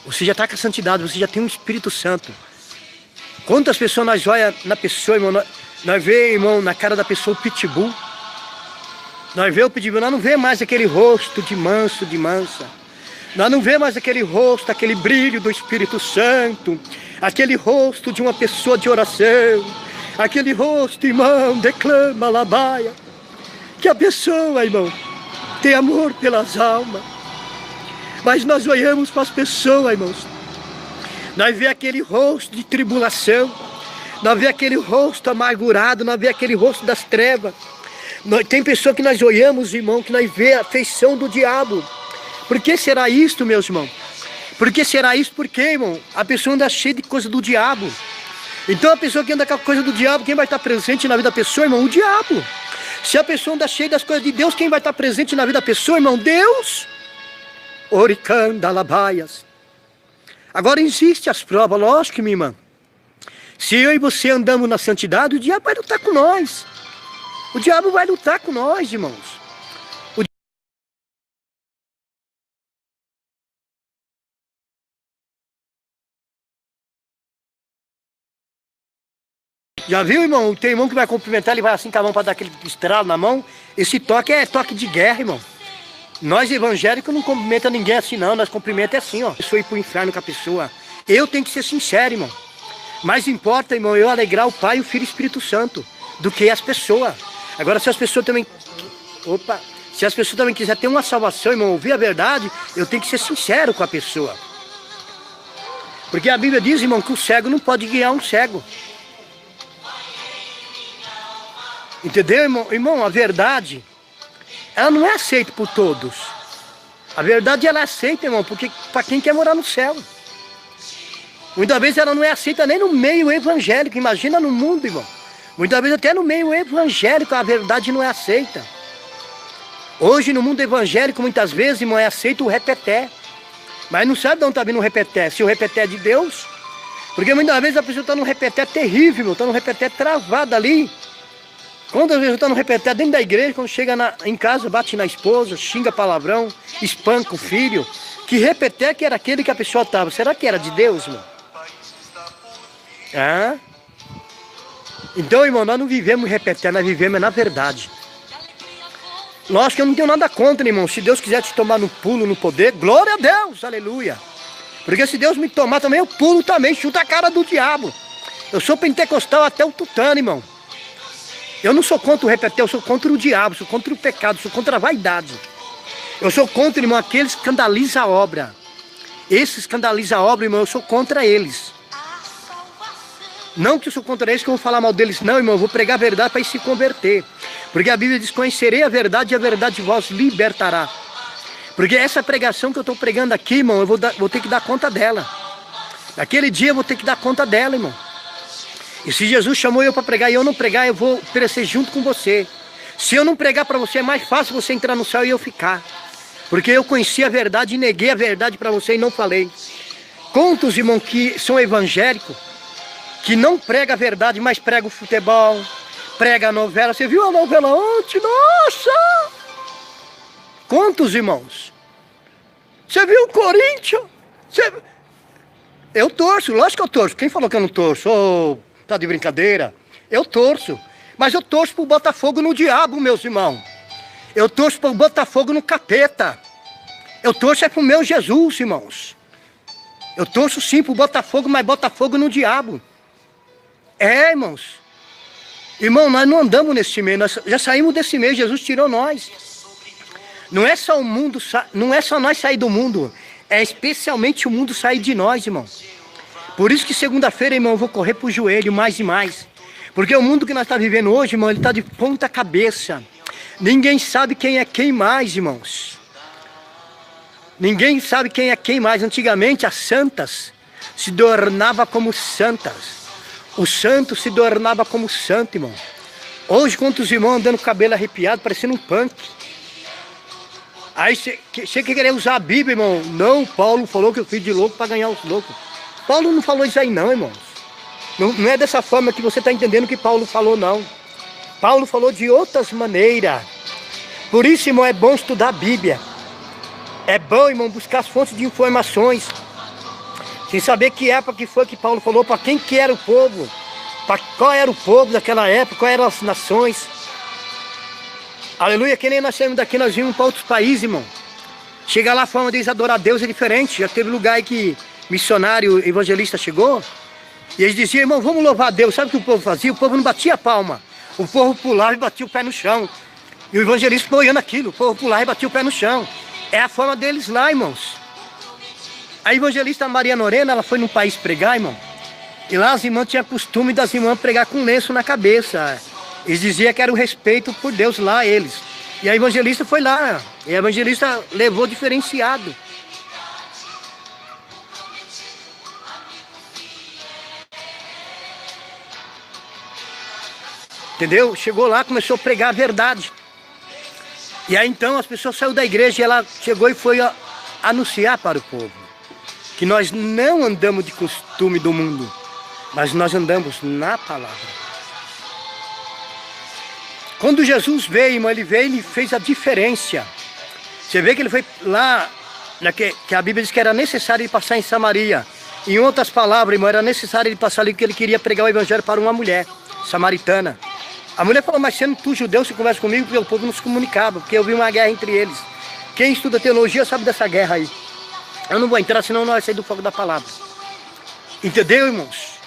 Você já está com a santidade, você já tem um Espírito Santo. Quantas pessoas nós olhamos na pessoa, irmão, nós vemos, irmão, na cara da pessoa o pitbull. Nós vemos o pitbull, nós não vemos mais aquele rosto de manso, de mansa. Nós não vemos mais aquele rosto, aquele brilho do Espírito Santo. Aquele rosto de uma pessoa de oração. Aquele rosto, irmão, declama, labaia. Que a pessoa, irmão, tem amor pelas almas. Mas nós olhamos para as pessoas, irmãos. Nós vemos aquele rosto de tribulação. Nós vemos aquele rosto amargurado. Nós vemos aquele rosto das trevas. Tem pessoa que nós olhamos, irmão, que nós vemos a feição do diabo. Por que será isto, meus irmãos? Por que será isso? Porque, irmão, a pessoa anda cheia de coisa do diabo. Então a pessoa que anda com a coisa do diabo, quem vai estar presente na vida da pessoa, irmão? O diabo. Se a pessoa anda cheia das coisas de Deus, quem vai estar presente na vida da pessoa, irmão? Deus. Oricanda, labaias. Agora existe as provas, lógico, minha irmã. Se eu e você andamos na santidade, o diabo vai lutar com nós. O diabo vai lutar com nós, irmãos. Já viu, irmão? Tem irmão que vai cumprimentar, ele vai assim com a mão para dar aquele estralo na mão. Esse toque é toque de guerra, irmão. Nós evangélicos não cumprimentamos ninguém assim, não. Nós cumprimentamos assim, ó. Eu sou ir pro inferno com a pessoa. Eu tenho que ser sincero, irmão. Mais importa, irmão, eu alegrar o Pai, o Filho e o Espírito Santo do que as pessoas. Agora, se as pessoas também... Se as pessoas também quiserem ter uma salvação, irmão, ouvir a verdade, eu tenho que ser sincero com a pessoa. Porque a Bíblia diz, irmão, que o cego não pode guiar um cego. Entendeu, irmão? Irmão, a verdade, ela não é aceita por todos. A verdade, ela é aceita, irmão, porque para quem quer morar no céu. Muitas vezes ela não é aceita nem no meio evangélico, imagina no mundo, irmão. Muitas vezes até no meio evangélico a verdade não é aceita. Hoje no mundo evangélico, muitas vezes, irmão, é aceito o repeté. Mas não sabe de onde está vindo o repeté, se o repeté é de Deus. Porque muitas vezes a pessoa está num repeté terrível, irmão, está num repeté travado ali. Quantas vezes está no repeté dentro da igreja, quando chega em casa, bate na esposa, xinga palavrão, espanca o filho. Que repeté que era aquele que a pessoa estava? Será que era de Deus, irmão? Ah? Então, irmão, nós não vivemos repeté, nós vivemos na verdade. Lógico que eu não tenho nada contra, irmão. Se Deus quiser te tomar no pulo, no poder, glória a Deus, aleluia. Porque se Deus me tomar também, eu pulo também, chuta a cara do diabo. Eu sou pentecostal até o tutano, irmão. Eu não sou contra o repeté, eu sou contra o diabo, sou contra o pecado, sou contra a vaidade. Eu sou contra, irmão, aqueles que escandalizam a obra. Esses escandalizam a obra, irmão, eu sou contra eles. Não que eu sou contra eles, que eu vou falar mal deles, não, irmão, eu vou pregar a verdade para eles se converter. Porque a Bíblia diz, conhecerei a verdade e a verdade vos libertará. Porque essa pregação que eu estou pregando aqui, irmão, eu vou ter que dar conta dela. Naquele dia eu vou ter que dar conta dela, irmão. E se Jesus chamou eu para pregar e eu não pregar, eu vou perecer junto com você. Se eu não pregar para você, é mais fácil você entrar no céu e eu ficar. Porque eu conheci a verdade e neguei a verdade para você e não falei. Quantos, irmão, que são evangélicos, que não prega a verdade, mas prega o futebol, prega a novela. Você viu a novela ontem? Nossa! Quantos, irmãos? Você viu o Corinthians? Eu torço, lógico que eu torço. Quem falou que eu não torço? Oh, tá de brincadeira? Eu torço. Mas eu torço pro Botafogo no diabo, meus irmãos. Eu torço pro Botafogo no capeta. Eu torço é pro meu Jesus, irmãos. Eu torço sim pro Botafogo, mas Botafogo no diabo. É, irmãos. Irmão, nós não andamos nesse meio, nós já saímos desse meio, Jesus tirou nós. Não é só o mundo, não é só nós sair do mundo, é especialmente o mundo sair de nós, irmão. Por isso que segunda-feira, irmão, eu vou correr pro joelho mais e mais. Porque o mundo que nós estamos vivendo hoje, irmão, ele está de ponta cabeça. Ninguém sabe quem é quem mais, irmãos. Ninguém sabe quem é quem mais. Antigamente, as santas se adornavam como santas. O santo se adornava como santo, irmão. Hoje, quantos irmãos andando com o cabelo arrepiado, parecendo um punk. Aí você quer querer usar a Bíblia, irmão. Não, Paulo falou que eu fiz de louco para ganhar os loucos. Paulo não falou isso aí não, irmãos. Não é dessa forma que você está entendendo que Paulo falou, não. Paulo falou de outras maneiras. Por isso, irmão, é bom estudar a Bíblia. É bom, irmão, buscar as fontes de informações. Sem saber que época que foi que Paulo falou, para quem que era o povo. Para qual era o povo daquela época, quais eram as nações. Aleluia, que nem nós saímos daqui, nós vimos para outros países, irmão. Chega lá, a forma deles adorar a Deus é diferente. Já teve lugar aí que missionário, evangelista chegou. E eles diziam, irmão, vamos louvar a Deus. Sabe o que o povo fazia? O povo não batia a palma. O povo pulava e batia o pé no chão. E o evangelista ficou olhando aquilo. O povo pulava e batia o pé no chão. É a forma deles lá, irmãos. A evangelista Maria Norena, ela foi num país pregar, irmão. E lá as irmãs tinham costume das irmãs pregar com lenço na cabeça. Eles diziam que era o respeito por Deus lá, eles. E a evangelista foi lá. E a evangelista levou diferenciado. Entendeu? Chegou lá, começou a pregar a verdade. E aí então as pessoas saíram da igreja e ela chegou e foi anunciar para o povo que nós não andamos de costume do mundo, mas nós andamos na palavra. Quando Jesus veio, irmão, ele veio e fez a diferença. Você vê que ele foi lá, que a Bíblia diz que era necessário ele passar em Samaria. Em outras palavras, irmão, era necessário ele passar ali porque ele queria pregar o evangelho para uma mulher samaritana. A mulher falou, mas sendo tu judeu, você conversa comigo, porque o povo não se comunicava, porque eu vi uma guerra entre eles. Quem estuda teologia sabe dessa guerra aí. Eu não vou entrar, senão não vai sair do fogo da palavra. Entendeu, irmãos?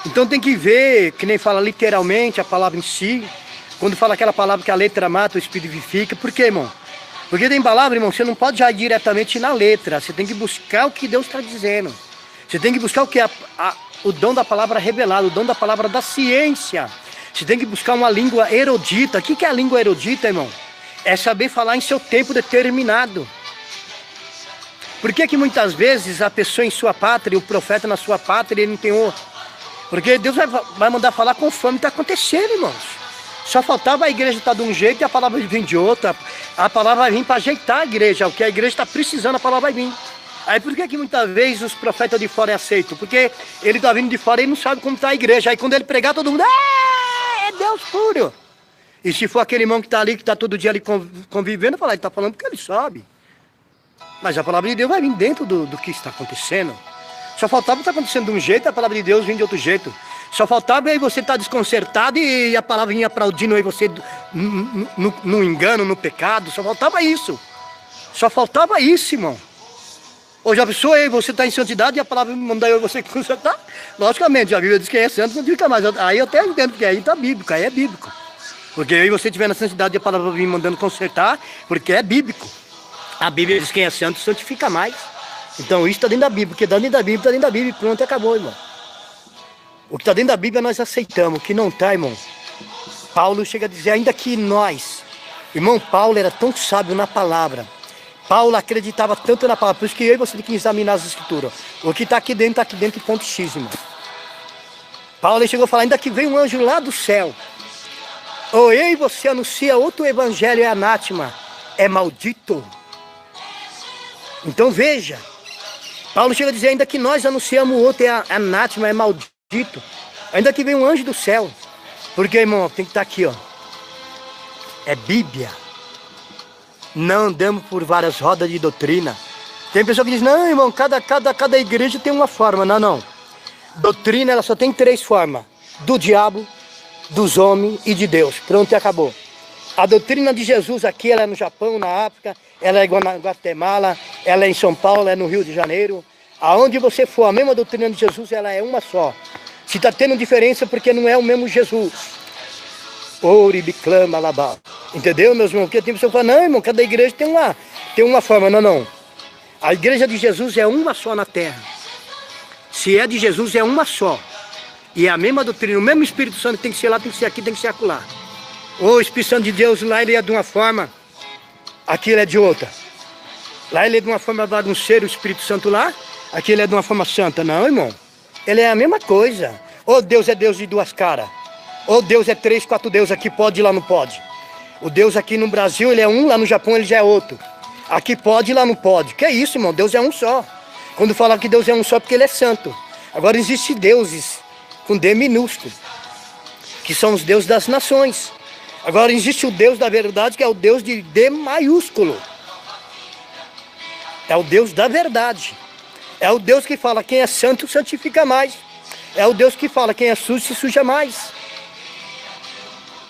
Então tem que ver, que nem fala literalmente a palavra em si. Quando fala aquela palavra que a letra mata, o espírito vivifica. Por quê, irmão? Porque tem palavra, irmão, você não pode já ir diretamente na letra. Você tem que buscar o que Deus está dizendo. Você tem que buscar o que o dom da palavra revelado, o dom da palavra da ciência. Você tem que buscar uma língua erudita. O que é a língua erudita, irmão? É saber falar em seu tempo determinado. Por que muitas vezes a pessoa em sua pátria, o profeta na sua pátria, ele não tem outro? Porque Deus vai mandar falar conforme está acontecendo, irmãos. Só faltava a igreja estar de um jeito e a palavra vir de outra. A palavra vai vir para ajeitar a igreja. O que a igreja está precisando, a palavra vai vir. Aí por que muitas vezes os profetas de fora é aceitam? Porque ele está vindo de fora e não sabe como está a igreja. Aí quando ele pregar, todo mundo... É Deus puro. E se for aquele irmão que está ali, que está todo dia ali convivendo, falar, ele está falando porque ele sabe. Mas a palavra de Deus vai vir dentro do que está acontecendo. Só faltava estar acontecendo de um jeito, a palavra de Deus vir de outro jeito. Só faltava aí você estar desconcertado e a palavra vinha aplaudindo aí você no engano, no pecado. Só faltava isso. Só faltava isso, irmão. Hoje a pessoa aí, você está em santidade e a palavra manda eu você consertar. Logicamente, a Bíblia diz que é santo, não fica mais. Aí eu até entendo que aí está bíblico, aí é bíblico. Porque aí você estiver na santidade e a palavra vir mandando consertar, porque é bíblico. A Bíblia diz que quem é santo santifica mais. Então isso está dentro da Bíblia, porque está dentro da Bíblia, está dentro da Bíblia e pronto, acabou, irmão. O que está dentro da Bíblia nós aceitamos, o que não está, irmão. Paulo chega a dizer, ainda que nós, irmão, Paulo era tão sábio na palavra. Paulo acreditava tanto na palavra, por isso que eu e você tem que examinar as escrituras. O que está aqui dentro, ponto X, irmão. Paulo chegou a falar, ainda que vem um anjo lá do céu, ou eu e você anuncia outro evangelho, é anátema, é maldito. Então veja, Paulo chega a dizer, ainda que nós anunciamos o outro, é anátema, é maldito. Ainda que vem um anjo do céu. Porque, irmão, tem que estar aqui, ó. É Bíblia. Não andamos por várias rodas de doutrina. Tem pessoa que diz, não, irmão, cada igreja tem uma forma. Não. Doutrina, ela só tem 3 formas. Do diabo, dos homens e de Deus. Pronto, e acabou. A doutrina de Jesus aqui, ela é no Japão, na África, ela é na Guatemala, ela é em São Paulo, ela é no Rio de Janeiro. Aonde você for, a mesma doutrina de Jesus, ela é uma só. Se está tendo diferença porque não é o mesmo Jesus. Oribiclama labá. Entendeu, meus irmãos? Porque tem pessoa que fala, não, irmão, cada igreja tem uma forma. Não, não. A igreja de Jesus é uma só na terra. Se é de Jesus, é uma só. E é a mesma doutrina, o mesmo Espírito Santo tem que ser lá, tem que ser aqui, tem que ser acolá. O Espírito Santo de Deus lá ele é de uma forma, aqui ele é de outra. Lá ele é de uma forma de um ser, o Espírito Santo lá, aqui ele é de uma forma santa. Não, irmão. Ele é a mesma coisa. Ou Deus é Deus de duas caras. Ou Deus é 3, 4 deuses, aqui pode e lá não pode. O Deus aqui no Brasil ele é um, lá no Japão ele já é outro. Aqui pode e lá não pode. Que é isso, irmão? Deus é um só. Quando fala que Deus é um só, porque ele é santo. Agora existem deuses com D minúsculo, que são os deuses das nações. Agora existe o Deus da verdade, que é o Deus de D maiúsculo. É o Deus da verdade. É o Deus que fala quem é santo santifica mais. É o Deus que fala quem é sujo se suja mais.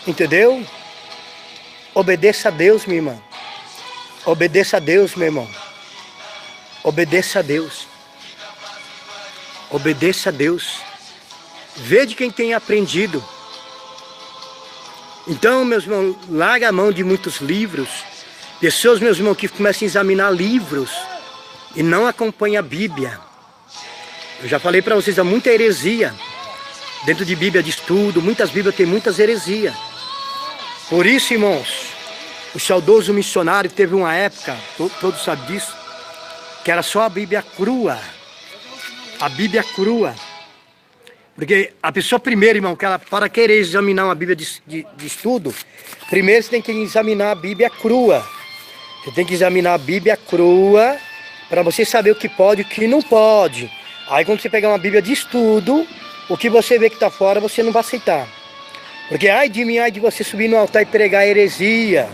Entendeu? Obedeça a Deus, minha irmã. Obedeça a Deus, meu irmão. Obedeça a Deus. Obedeça a Deus. Vê de quem tem aprendido. Então, meus irmãos, larga a mão de muitos livros. Pessoas, meus irmãos, que começam a examinar livros e não acompanham a Bíblia. Eu já falei para vocês, há muita heresia dentro de Bíblia de estudo. Muitas Bíblias têm muitas heresias. Por isso, irmãos, o saudoso missionário teve uma época, todos sabem disso, que era só a Bíblia crua. A Bíblia crua. Porque a pessoa primeiro, irmão, que ela, para querer examinar uma Bíblia de estudo, primeiro você tem que examinar a Bíblia crua. Você tem que examinar a Bíblia crua para você saber o que pode e o que não pode. Aí quando você pegar uma Bíblia de estudo, o que você vê que está fora, você não vai aceitar. Porque ai de mim, ai de você subir no altar e pregar heresia.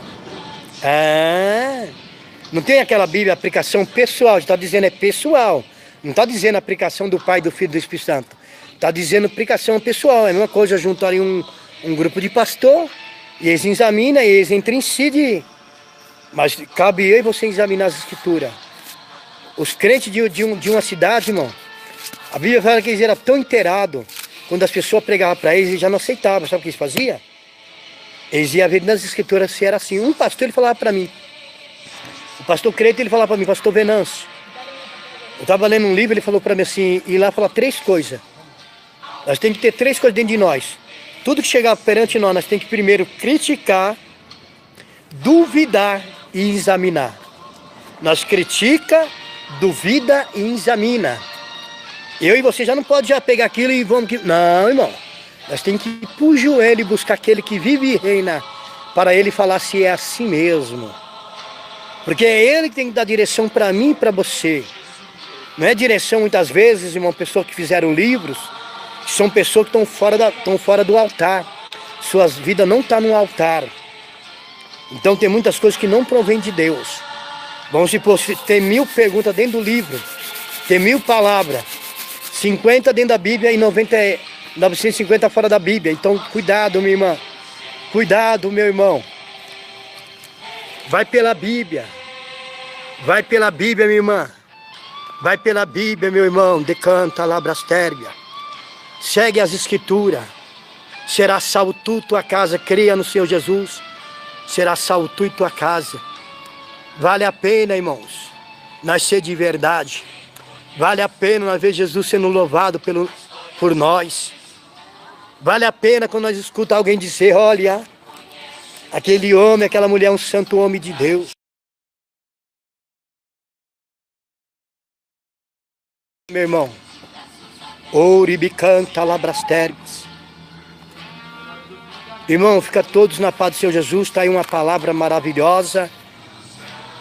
Não tem aquela Bíblia, aplicação pessoal, está dizendo é pessoal. Não está dizendo aplicação do Pai, do Filho e do Espírito Santo. Está dizendo aplicação pessoal. É a mesma coisa, juntarem um grupo de pastor, e eles examinam, e eles entram em si. Mas cabe eu e você examinar as escrituras. Os crentes de uma cidade, irmão, a Bíblia fala que eles eram tão inteirados, quando as pessoas pregavam para eles, eles já não aceitavam. Sabe o que eles faziam? Eles iam ver nas escrituras se era assim. Um pastor, ele falava para mim, o pastor crente, ele falava para mim, pastor Venâncio, eu estava lendo um livro, ele falou para mim assim, e lá fala 3 coisas. Nós temos que ter 3 coisas dentro de nós. Tudo que chegar perante nós temos que primeiro criticar, duvidar e examinar. Nós critica, duvida e examina. Eu e você já não pode já pegar aquilo e vamos... Não, irmão. Nós temos que ir pro joelho e buscar aquele que vive e reina, para ele falar se é assim mesmo. Porque é ele que tem que dar direção para mim e para você. Não é direção, muitas vezes, irmão, pessoas que fizeram livros, são pessoas que estão fora do altar. Suas vidas não estão no altar. Então tem muitas coisas que não provêm de Deus. Vamos supor, tem 1000 perguntas dentro do livro, tem 1000 palavras, 50 dentro da Bíblia e 950 fora da Bíblia. Então cuidado, minha irmã. Cuidado, meu irmão. Vai pela Bíblia. Vai pela Bíblia, minha irmã. Vai pela Bíblia, meu irmão. Decanta labrastérbia. Segue as escrituras. Será salvo tu, tua casa. Creia no Senhor Jesus. Será salvo tu e tua casa. Vale a pena, irmãos, nascer de verdade. Vale a pena nós ver Jesus sendo louvado por nós. Vale a pena quando nós escutamos alguém dizer, olha, aquele homem, aquela mulher é um santo homem de Deus. Meu irmão, Ouribicanta labrasterbis. Irmão, fica todos na paz do Senhor Jesus. Está aí uma palavra maravilhosa.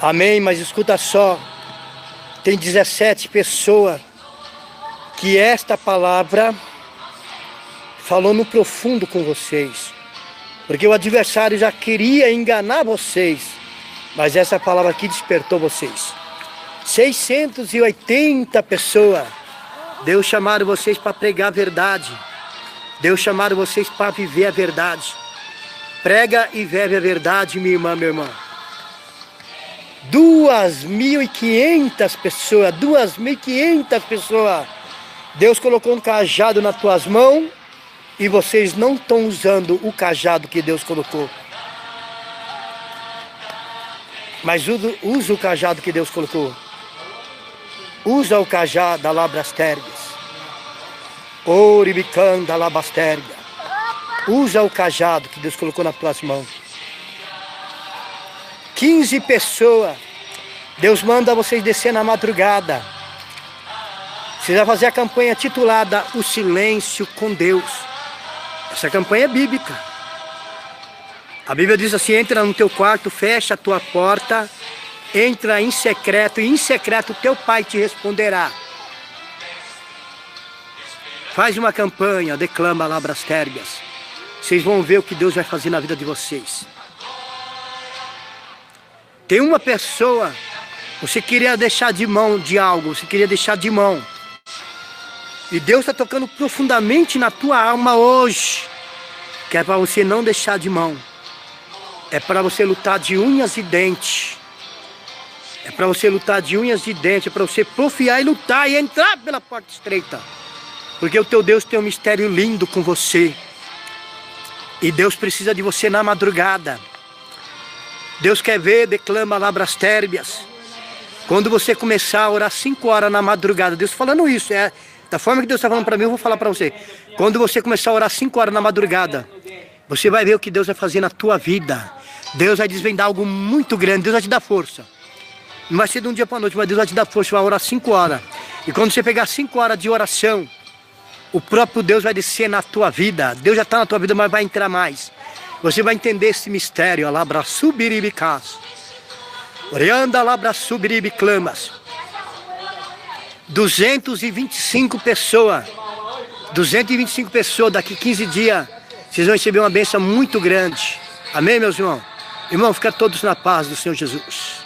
Amém, mas escuta só. Tem 17 pessoas que esta palavra falou no profundo com vocês. Porque o adversário já queria enganar vocês. Mas essa palavra aqui despertou vocês. 680 pessoas. Deus chamaram vocês para pregar a verdade. Deus chamaram vocês para viver a verdade. Prega e vive a verdade, minha irmã, meu irmão. 2.500 pessoas, 2.500 pessoas Deus colocou um cajado nas tuas mãos e vocês não estão usando o cajado que Deus colocou. Mas usa o cajado que Deus colocou. Usa o cajado da Labrastergas. Oribicanda Labasterga. Usa o cajado que Deus colocou nas tuas mãos. 15 pessoas. Deus manda vocês descer na madrugada. Você vai fazer a campanha titulada O Silêncio com Deus. Essa campanha é bíblica. A Bíblia diz assim: entra no teu quarto, fecha a tua porta, entra em secreto, e em secreto teu pai te responderá. Faz uma campanha, declama Labrastergas. Vocês vão ver o que Deus vai fazer na vida de vocês. Tem uma pessoa, você queria deixar de mão de algo, você queria deixar de mão. E Deus está tocando profundamente na tua alma hoje. Que é para você não deixar de mão. É para você lutar de unhas e dentes. É para você lutar de unhas e dentes. É para você porfiar e lutar e entrar pela porta estreita. Porque o teu Deus tem um mistério lindo com você. E Deus precisa de você na madrugada. Deus quer ver, declama Labrastérbias. Quando você começar a orar 5 horas na madrugada. Deus falando isso, da forma que Deus está falando para mim, eu vou falar para você. Quando você começar a orar 5 horas na madrugada, você vai ver o que Deus vai fazer na tua vida. Deus vai desvendar algo muito grande. Deus vai te dar força. Não vai ser de um dia para a noite, mas Deus vai te dar força. Você vai orar 5 horas. E quando você pegar 5 horas de oração, o próprio Deus vai descer na tua vida. Deus já está na tua vida, mas vai entrar mais. Você vai entender esse mistério. Labra subiribicas. Orianda labra subiribiclamas. 225 pessoas. 225 pessoas, daqui 15 dias, vocês vão receber uma bênção muito grande. Amém, meus irmãos? Irmão, fica todos na paz do Senhor Jesus.